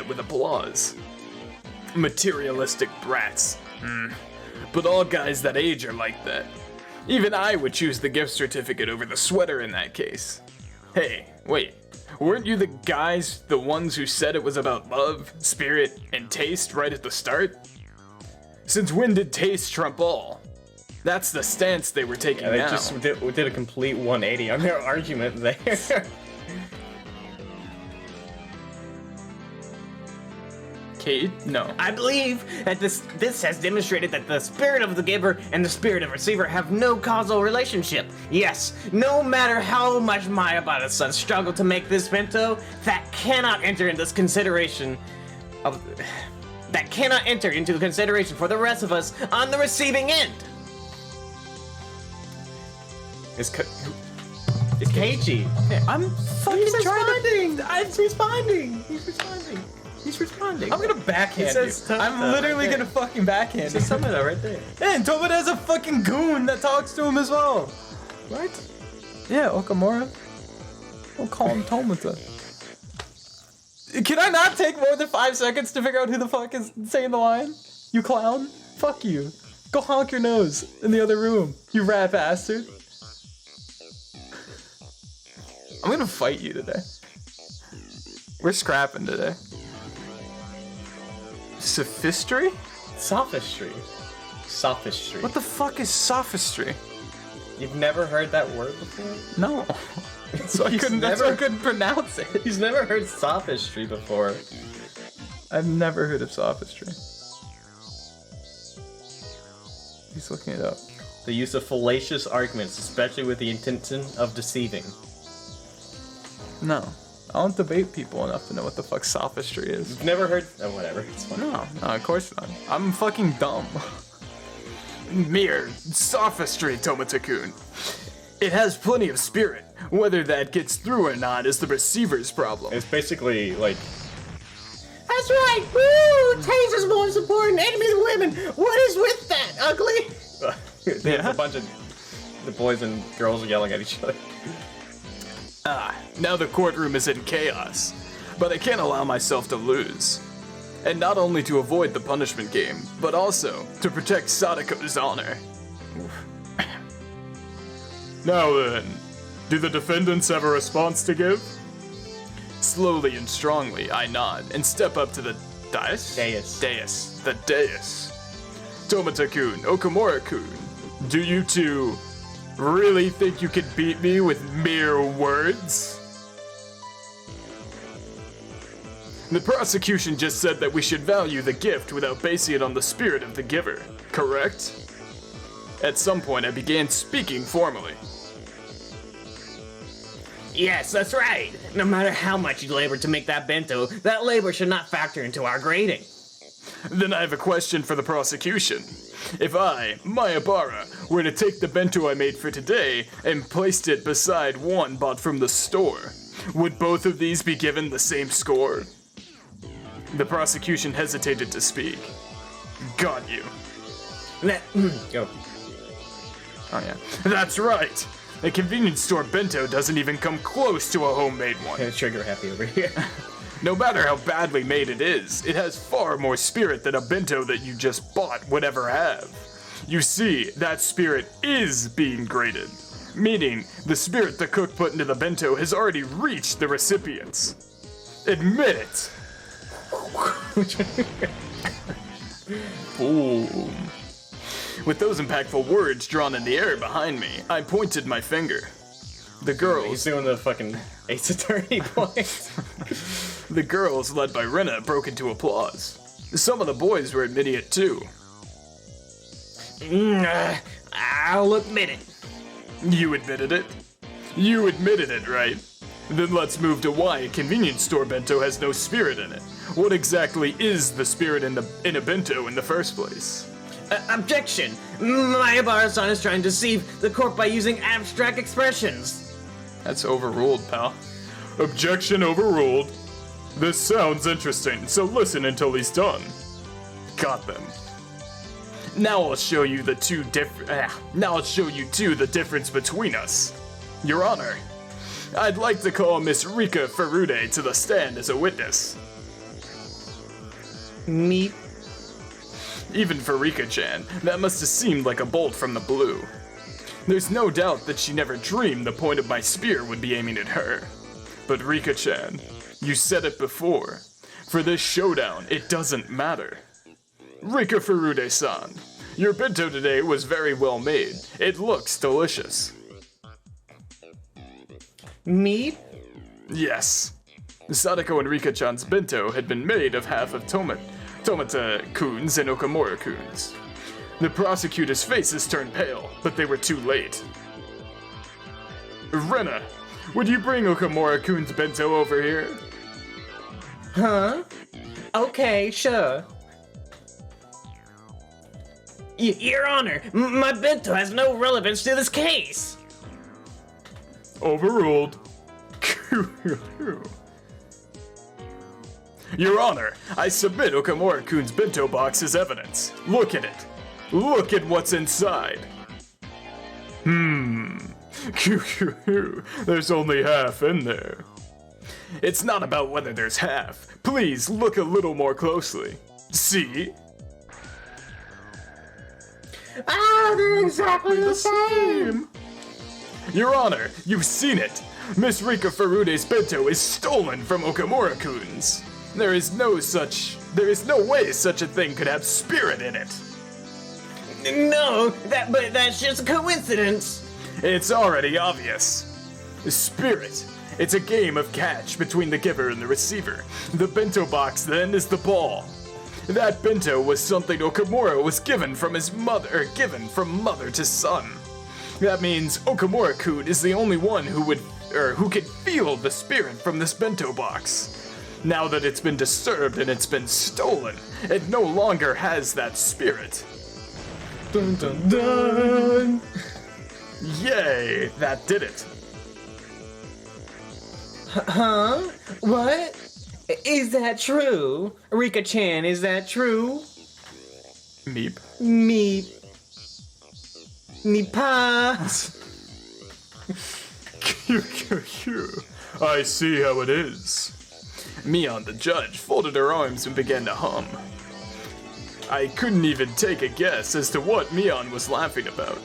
with applause. Materialistic brats. But all guys that age are like that. Even I would choose the gift certificate over the sweater in that case. Hey, wait. Weren't you the ones who said it was about love, spirit, and taste right at the start? Since when did taste trump all? That's the stance they were taking They now. just did a complete 180 on their argument there. Kate? No. I believe that this has demonstrated that the spirit of the giver and the spirit of receiver have no causal relationship. Yes, no matter how much Mayabara-san struggled to make this bento, that cannot enter into consideration for the rest of us on the receiving end. It's Keiichi. I'm fucking He's trying responding. He's responding. I'm gonna backhand says you. Tomata I'm literally right there. gonna fucking backhand you. It's Tomata right there. And Tomata has a fucking goon that talks to him as well. What? Yeah, Okamura. Don't call him Tomata. Can I not take more than 5 seconds to figure out who the fuck is saying the line? You clown? Fuck you. Go honk your nose in the other room, you rat bastard. I'm gonna fight you today. We're scrapping today. Sophistry? Sophistry. Sophistry. What the fuck is sophistry? You've never heard that word before? No. So I couldn't. That's why I couldn't pronounce it. He's never heard sophistry before. I've never heard of sophistry. He's looking it up. The use of fallacious arguments, especially with the intention of deceiving. No. I don't debate people enough to know what the fuck sophistry is. You've never heard? Oh, whatever. It's fine. No, of course not. I'm fucking dumb. Mere sophistry, Tomata-kun. It has plenty of spirit. Whether that gets through or not is the receiver's problem. It's basically like That's right. Woo! Taste is more important. Enemies of women. What is with that, ugly? there's a bunch of the boys and girls yelling at each other. Now the courtroom is in chaos, but I can't allow myself to lose. And not only to avoid the punishment game, but also to protect Sadako's honor. Now then, do the defendants have a response to give? Slowly and strongly, I nod and step up to the dais? Dais. Dais. The dais. Tomata-kun, Okamura-kun, Do you two really think you can beat me with mere words? the prosecution just said that we should value the gift without basing it on the spirit of the giver, correct? At some point, I began speaking formally. Yes, that's right. No matter how much you labor to make that bento, that labor should not factor into our grading. Then I have a question for the prosecution. If I, Mayabara, were to take the bento I made for today and placed it beside one bought from the store, would both of these be given the same score? The prosecution hesitated to speak. Got you. Go. Oh yeah. That's right! A convenience store bento doesn't even come close to a homemade one. Trigger happy over here. No matter how badly made it has far more spirit than a bento that you just bought would ever have. You see, that spirit is being graded, meaning the spirit the cook put into the bento has already reached the recipients. Admit it! Boom. With those impactful words drawn in the air behind me, I pointed my finger. The He's girls, doing the fucking Ace Attorney point. the girls led by Rena broke into applause. Some of the boys were admitting it too. I'll admit it. You admitted it? You admitted it, right? Then let's move to why a convenience store bento has no spirit in it. What exactly is the spirit in a bento in the first place? Objection! Mayabara-san is trying to deceive the court by using abstract expressions. That's overruled, pal. Objection overruled. This sounds interesting, so listen until he's done. Got them. Now I'll show you the difference between us. Your Honor, I'd like to call Miss Rika Furude to the stand as a witness. Me? Even for Rika-chan, that must have seemed like a bolt from the blue. There's no doubt that she never dreamed the point of my spear would be aiming at her. But Rika-chan, you said it before. For this showdown, it doesn't matter. Rika Furude-san, Your bento today was very well made. It looks delicious. Meat? Yes. Sadako and Rika-chan's bento had been made of half of Tomata-kun's and Okamura-kun's. The prosecutor's faces turned pale, but they were too late. Rena, would you bring Okamura-kun's bento over here? Huh? Okay, sure. Your Honor, my bento has no relevance to this case. Overruled. Your Honor, I submit Okamura-kun's bento box as evidence. Look at it. Look at what's inside. There's only half in there. It's not about whether there's half. Please look a little more closely. See? They're exactly the same. Your Honor, you've seen it. Miss Rika Furude's bento is stolen from Okamura-kun's. There is no way such a thing could have spirit in it. No, but that's just a coincidence. It's already obvious. Spirit. It's a game of catch between the giver and the receiver. The bento box then is the ball. That bento was something Okamura was given from his mother, or given from mother to son. That means Okamura-kun is the only one who could feel the spirit from this bento box. Now that it's been disturbed and it's been stolen, it no longer has that spirit. Dun dun dun! Yay, that did it. Huh? What? Is that true? Rika-chan, is that true? Meep. Meep. Meepa. I see how it is. Mion, the judge, folded her arms and began to hum. I couldn't even take a guess as to what Mion was laughing about.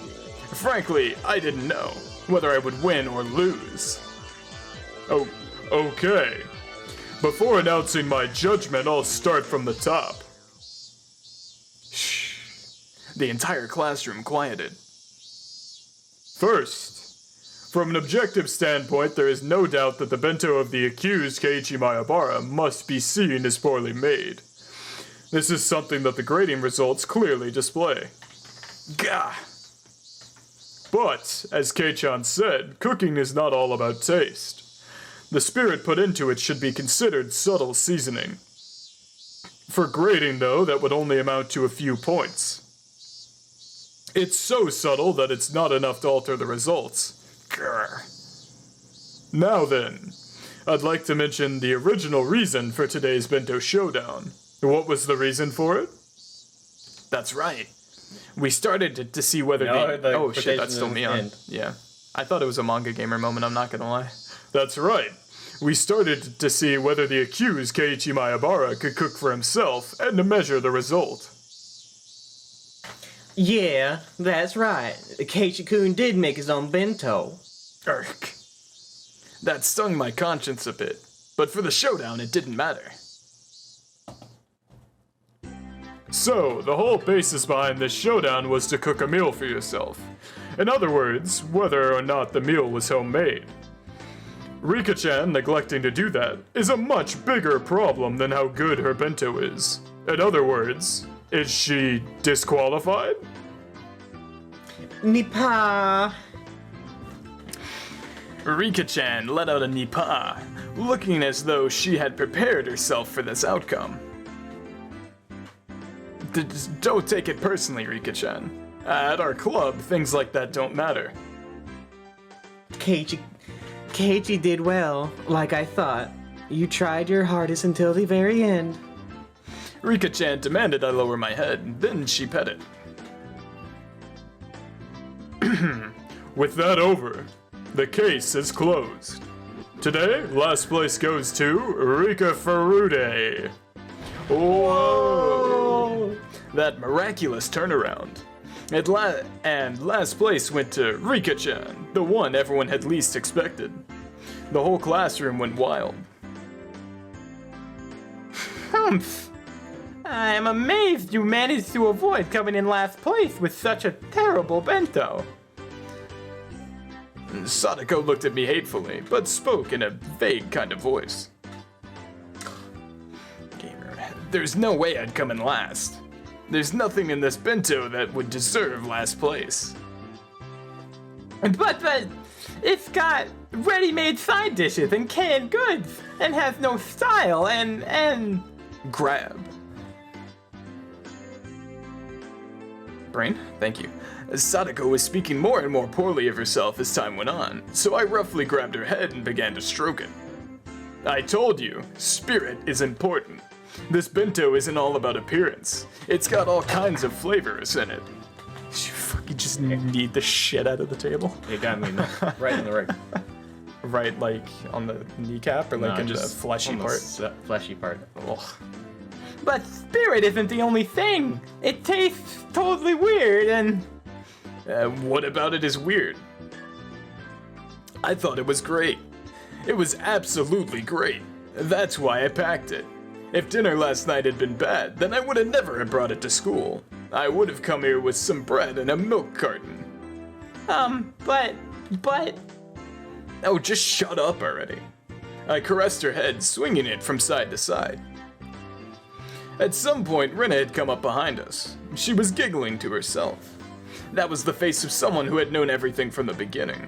Frankly, I didn't know whether I would win or lose. Oh, okay. Before announcing my judgment, I'll start from the top. Shh. The entire classroom quieted. First, from an objective standpoint, there is no doubt that the bento of the accused Keiichi Maebara must be seen as poorly made. This is something that the grading results clearly display. Gah! But, as Kei-chan said, cooking is not all about taste. The spirit put into it should be considered subtle seasoning. For grading, though, that would only amount to a few points. It's so subtle that it's not enough to alter the results. Grr. Now then, I'd like to mention the original reason for today's Bento Showdown. What was the reason for it? That's right. We started to see whether oh shit, that's still Mion. Yeah. I thought it was a manga gamer moment, I'm not gonna lie. That's right. We started to see whether the accused Keiichi Maebara could cook for himself and to measure the result. Yeah, that's right. Keiichi-kun did make his own bento. Urk. That stung my conscience a bit, but for the showdown it didn't matter. So, the whole basis behind this showdown was to cook a meal for yourself. In other words, whether or not the meal was homemade. Rika-chan neglecting to do that is a much bigger problem than how good her bento is. In other words, is she disqualified? Nipa. Rika-chan let out a nipa, looking as though she had prepared herself for this outcome. Don't take it personally, Rika-chan. At our club, things like that don't matter. Keiichi did well, like I thought. You tried your hardest until the very end. Rika-chan demanded I lower my head, then she petted. With that over, the case is closed. Today, last place goes to Rika Furude. Whoa! That miraculous turnaround. And last place went to Rika-chan, the one everyone had least expected. The whole classroom went wild. Humph! I am amazed you managed to avoid coming in last place with such a terrible bento. Sadako looked at me hatefully, but spoke in a vague kind of voice. Gamer, there's no way I'd come in last. There's nothing in this bento that would deserve last place. But it's got ready-made side dishes and canned goods, and has no style, and... Grab. Brain, thank you. Sadako was speaking more and more poorly of herself as time went on, so I roughly grabbed her head and began to stroke it. I told you, spirit is important. This bento isn't all about appearance. It's got all kinds of flavors in it. You fucking just knead the shit out of the table. You got me right in the rig. Right, like on the kneecap or like in the fleshy part? Fleshy part. Ugh. But spirit isn't the only thing. It tastes totally weird, and... What about it is weird? I thought it was great. It was absolutely great. That's why I packed it. If dinner last night had been bad, then I would have never have brought it to school. I would have come here with some bread and a milk carton. But... Oh, just shut up already. I caressed her head, swinging it from side to side. At some point, Rena had come up behind us. She was giggling to herself. That was the face of someone who had known everything from the beginning.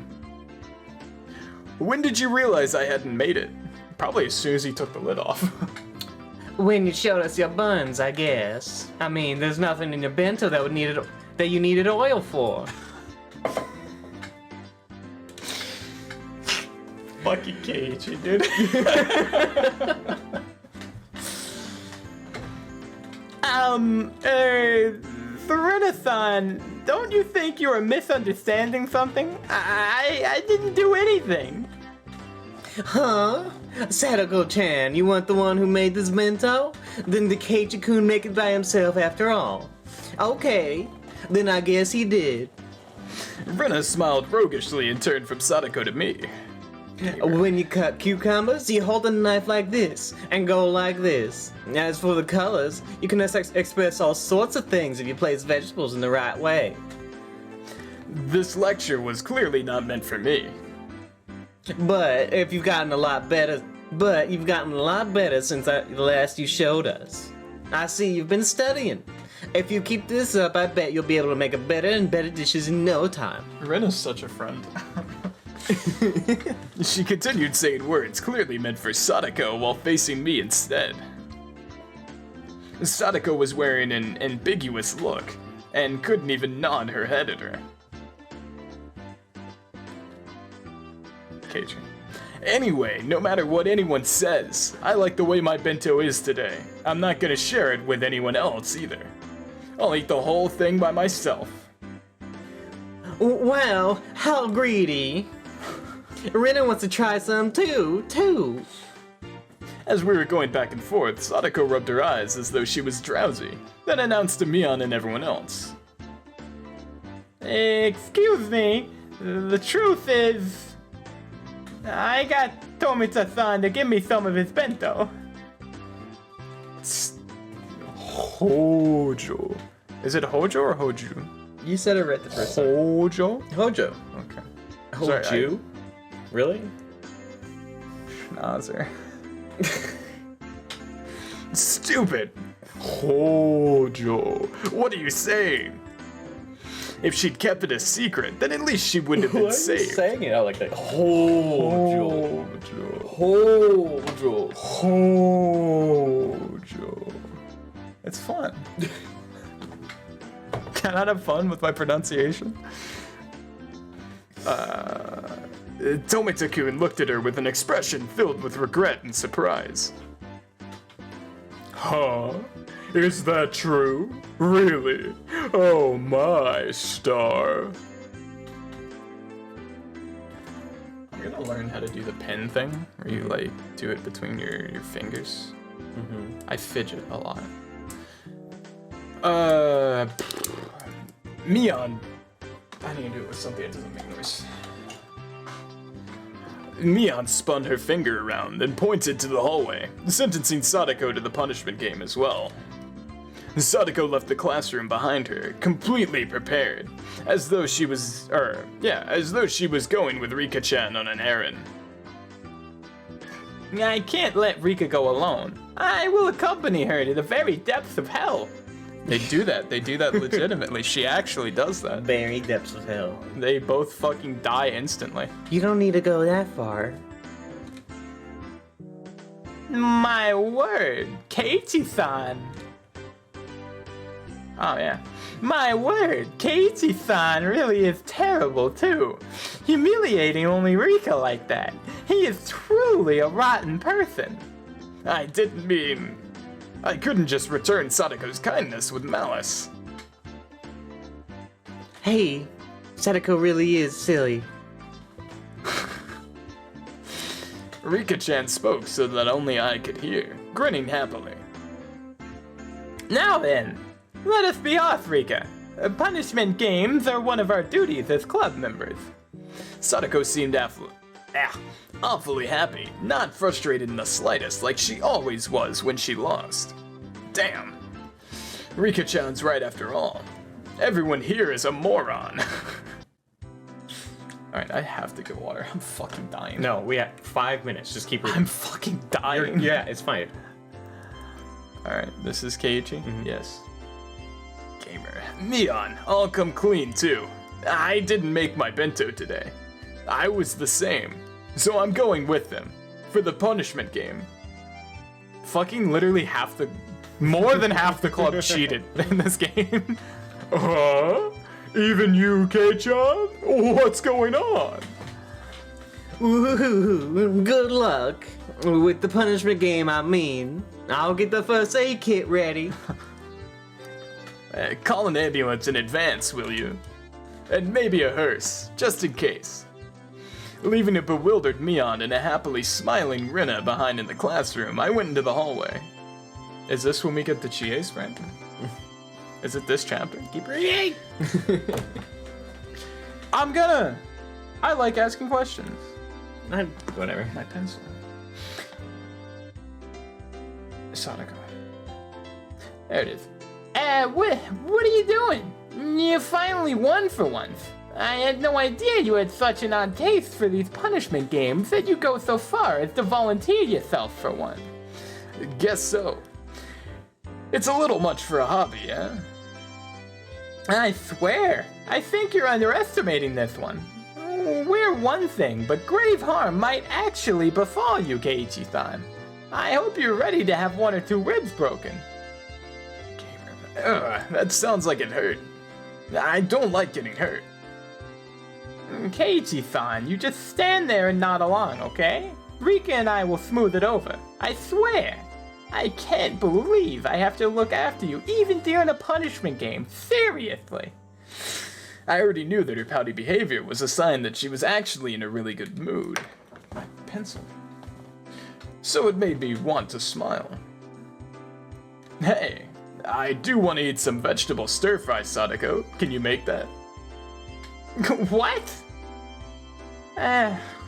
When did you realize I hadn't made it? Probably as soon as he took the lid off. When you showed us your buns, I guess. I mean, there's nothing in your bento that you needed oil for. Fucking Keiichi, dude. Renaissance, don't you think you are misunderstanding something? I didn't do anything. Huh? Sadako-chan, you weren't the one who made this bento? Then did Keiichi-kun make it by himself after all? Okay, then I guess he did. Rena smiled roguishly and turned from Sadako to me. When you cut cucumbers, you hold a knife like this and go like this. As for the colors, you can express all sorts of things if you place vegetables in the right way. This lecture was clearly not meant for me. But you've gotten a lot better since the last you showed us. I see you've been studying. If you keep this up, I bet you'll be able to make better and better dishes in no time. Rena's such a friend. She continued saying words clearly meant for Sadako while facing me instead. Sadako was wearing an ambiguous look and couldn't even nod her head at her. Keiichi. Anyway, no matter what anyone says, I like the way my bento is today. I'm not gonna share it with anyone else either. I'll eat the whole thing by myself. Well, how greedy. Rena wants to try some too. As we were going back and forth, Sadako rubbed her eyes as though she was drowsy, then announced to Mion and everyone else. Excuse me, the truth is... I got Tomita-san to give me some of his bento. Hojo. Is it Hojo or Hoju? You said it right the first time. Hojo? Hojo. Okay. Hoju? Really? Schnauzer. Stupid! Hojo. What are you saying? If she'd kept it a secret, then at least she wouldn't have Why been are you saved. saying it out like that? Hojo. Hojo. Hojo. Hojo. It's fun. Can I have fun with my pronunciation? Tomita-kun looked at her with an expression filled with regret and surprise. Huh? Is that true? Really? Oh my star. I'm gonna learn how to do the pen thing, where you like do it between your fingers. I fidget a lot. Mion. I need to do it with something that doesn't make noise. Mion spun her finger around and pointed to the hallway, sentencing Sadako to the punishment game as well. Sadako left the classroom behind her, completely prepared, as though she was going with Rika-chan on an errand. I can't let Rika go alone. I will accompany her to the very depths of hell. They do that legitimately. She actually does that. Very depths of hell. They both fucking die instantly. You don't need to go that far. My word, Keiichi-san. Oh yeah. My word, Keiichi-san really is terrible too. Humiliating only Rika like that. He is truly a rotten person. I didn't mean... I couldn't just return Sadako's kindness with malice. Hey, Sadako really is silly. Rika-chan spoke so that only I could hear, grinning happily. Now then, let us be off, Rika. Punishment games are one of our duties as club members. Sadako seemed awfully happy, not frustrated in the slightest like she always was when she lost. Damn. Rika-chan's right after all. Everyone here is a moron. Alright, I have to get water. I'm fucking dying. No, we have 5 minutes. Just keep reading. I'm fucking dying. Yeah, it's fine. Alright, this is Keiichi? Mm-hmm. Yes. Gamer. Neon, I'll come clean too. I didn't make my bento today. I was the same. So I'm going with them. For the punishment game. Fucking literally more than half the club cheated in this game. Huh? Even you, Kei-chan? What's going on? Woohoo! Good luck. With the punishment game, I mean. I'll get the first aid kit ready. Call an ambulance in advance, will you? And maybe a hearse, just in case. Leaving a bewildered Mion and a happily smiling Rina behind in the classroom, I went into the hallway. Is this when we get the Chie sprint? Is it this chapter? Keep reading! I like asking questions. Whatever. My pencil. Sadako. There it is. What are you doing? You finally won for once. I had no idea you had such an odd taste for these punishment games that you go so far as to volunteer yourself for one. Guess so. It's a little much for a hobby, eh? I swear, I think you're underestimating this one. We're one thing, but grave harm might actually befall you, Keiichi-san. I hope you're ready to have 1 or 2 ribs broken. Ugh, that sounds like it hurt. I don't like getting hurt. Keiichi-san, you just stand there and nod along, okay? Rika and I will smooth it over. I swear. I can't believe I have to look after you even during a punishment game. Seriously. I already knew that her pouty behavior was a sign that she was actually in a really good mood. My pencil. So it made me want to smile. Hey, I do want to eat some vegetable stir-fry, Sadako. Can you make that? What?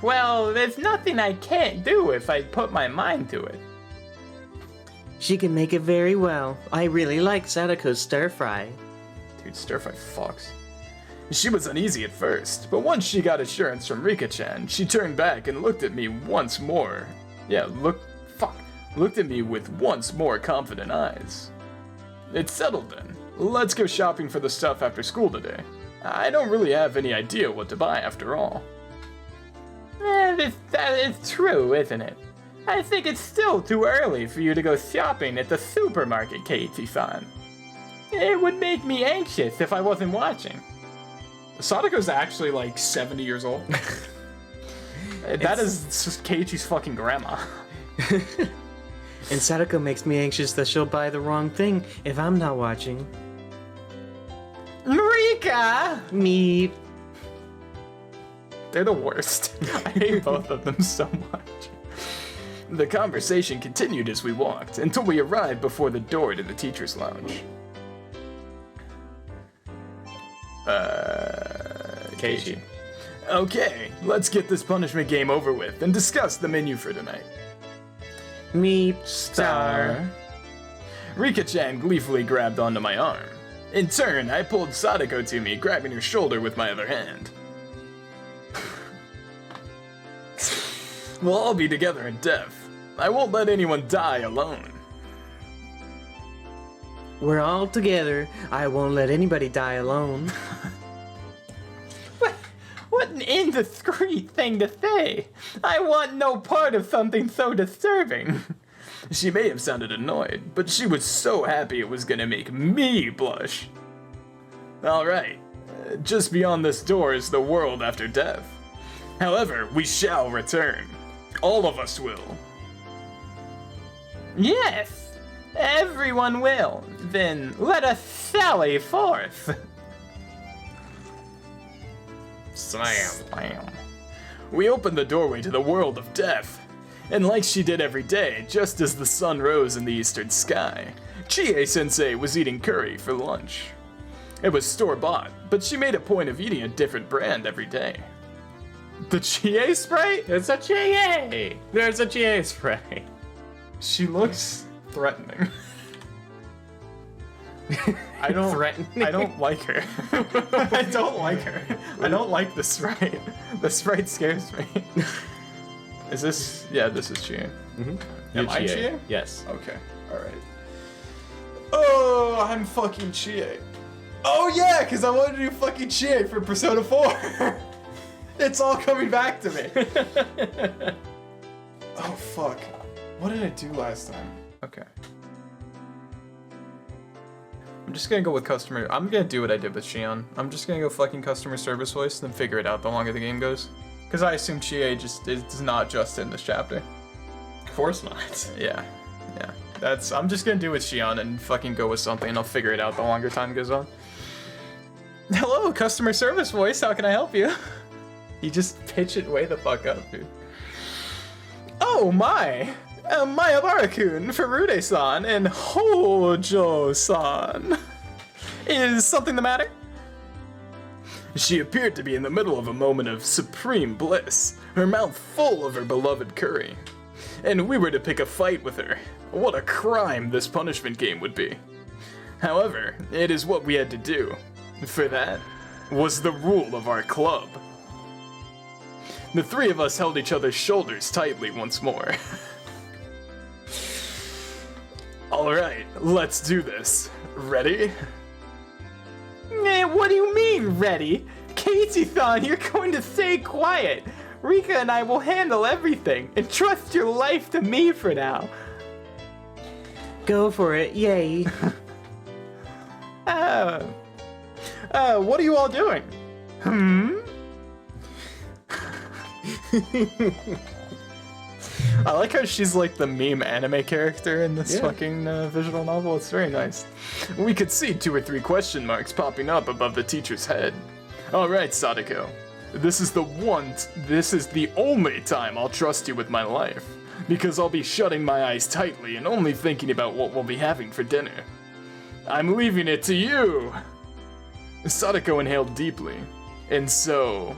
Well, there's nothing I can't do if I put my mind to it. She can make it very well. I really like Sadako's stir fry. Dude, stir-fry fucks. She was uneasy at first, but once she got assurance from Rika-chan, she turned back and looked at me once more. Yeah, looked at me with once more confident eyes. It's settled then. Let's go shopping for the stuff after school today. I don't really have any idea what to buy after all. That is true, isn't it? I think it's still too early for you to go shopping at the supermarket, Keiichi-san. It would make me anxious if I wasn't watching. Sadako's actually like 70 years old. That is Keiichi's fucking grandma. And Sadako makes me anxious that she'll buy the wrong thing if I'm not watching. Rika! Me. They're the worst. I hate both of them so much. The conversation continued as we walked until we arrived before the door to the teacher's lounge. Keiichi. Okay, let's get this punishment game over with and discuss the menu for tonight. Meat star. Rika-chan gleefully grabbed onto my arm. In turn, I pulled Sadako to me, grabbing her shoulder with my other hand. We'll all be together in death. I won't let anyone die alone. We're all together. I won't let anybody die alone. What an indiscreet thing to say! I want no part of something so disturbing. She may have sounded annoyed, but she was so happy it was gonna make me blush. Alright, just beyond this door is the world after death. However, we shall return. All of us will. Yes, everyone will. Then let us sally forth. Slam. We opened the doorway to the world of death. And like she did every day, just as the sun rose in the eastern sky, Chie-sensei was eating curry for lunch. It was store-bought, but she made a point of eating a different brand every day. The Chie Sprite? It's a Chie! There's a Chie spray. She looks threatening. I don't Threatening? I don't like her. I don't like her. I don't like the Sprite. The Sprite scares me. Is this? Yeah, this is Chie. Am I Chie? Yes. Okay. All right. Oh, I'm fucking Chie. Oh yeah, because I wanted to do fucking Chie for Persona 4. It's all coming back to me. Oh fuck. What did I do last time? Okay. I'm just gonna go with customer. I'm gonna do what I did with Shion. I'm just gonna go fucking customer service voice, then figure it out the longer the game goes. Because I assume Chie just is not just in this chapter. Of course not. Yeah. I'm just gonna do with Shion and fucking go with something, and I'll figure it out the longer time goes on. Hello, customer service voice. How can I help you? You just pitch it way the fuck up, dude. Oh my! Mayabara-kun, Furude-san, and Hojo-san. Is something the matter? She appeared to be in the middle of a moment of supreme bliss, her mouth full of her beloved curry. And we were to pick a fight with her. What a crime this punishment game would be. However, it is what we had to do. For that was the rule of our club. The three of us held each other's shoulders tightly once more. Alright, let's do this. Ready? What do you mean, ready? Keiichi-san, you're going to stay quiet. Rika and I will handle everything, and trust your life to me for now. Go for it, yay. What are you all doing? I like how she's like the meme anime character in this fucking visual novel. It's very nice. We could see 2 or 3 question marks popping up above the teacher's head. Alright, Sadako. This is the only time I'll trust you with my life. Because I'll be shutting my eyes tightly and only thinking about what we'll be having for dinner. I'm leaving it to you! Sadako inhaled deeply. And so...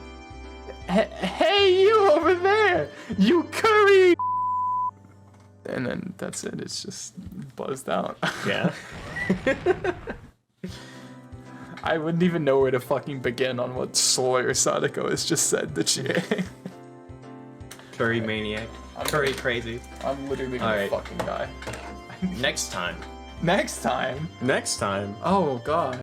Hey, you over there! You curry! And then that's it. It's just buzzed out. Yeah. I wouldn't even know where to fucking begin on what Sawyer Sadako has just said to Chie. Curry maniac. Curry crazy. I'm literally gonna Alright. fucking die. Next time. Next time? Next time. Oh god.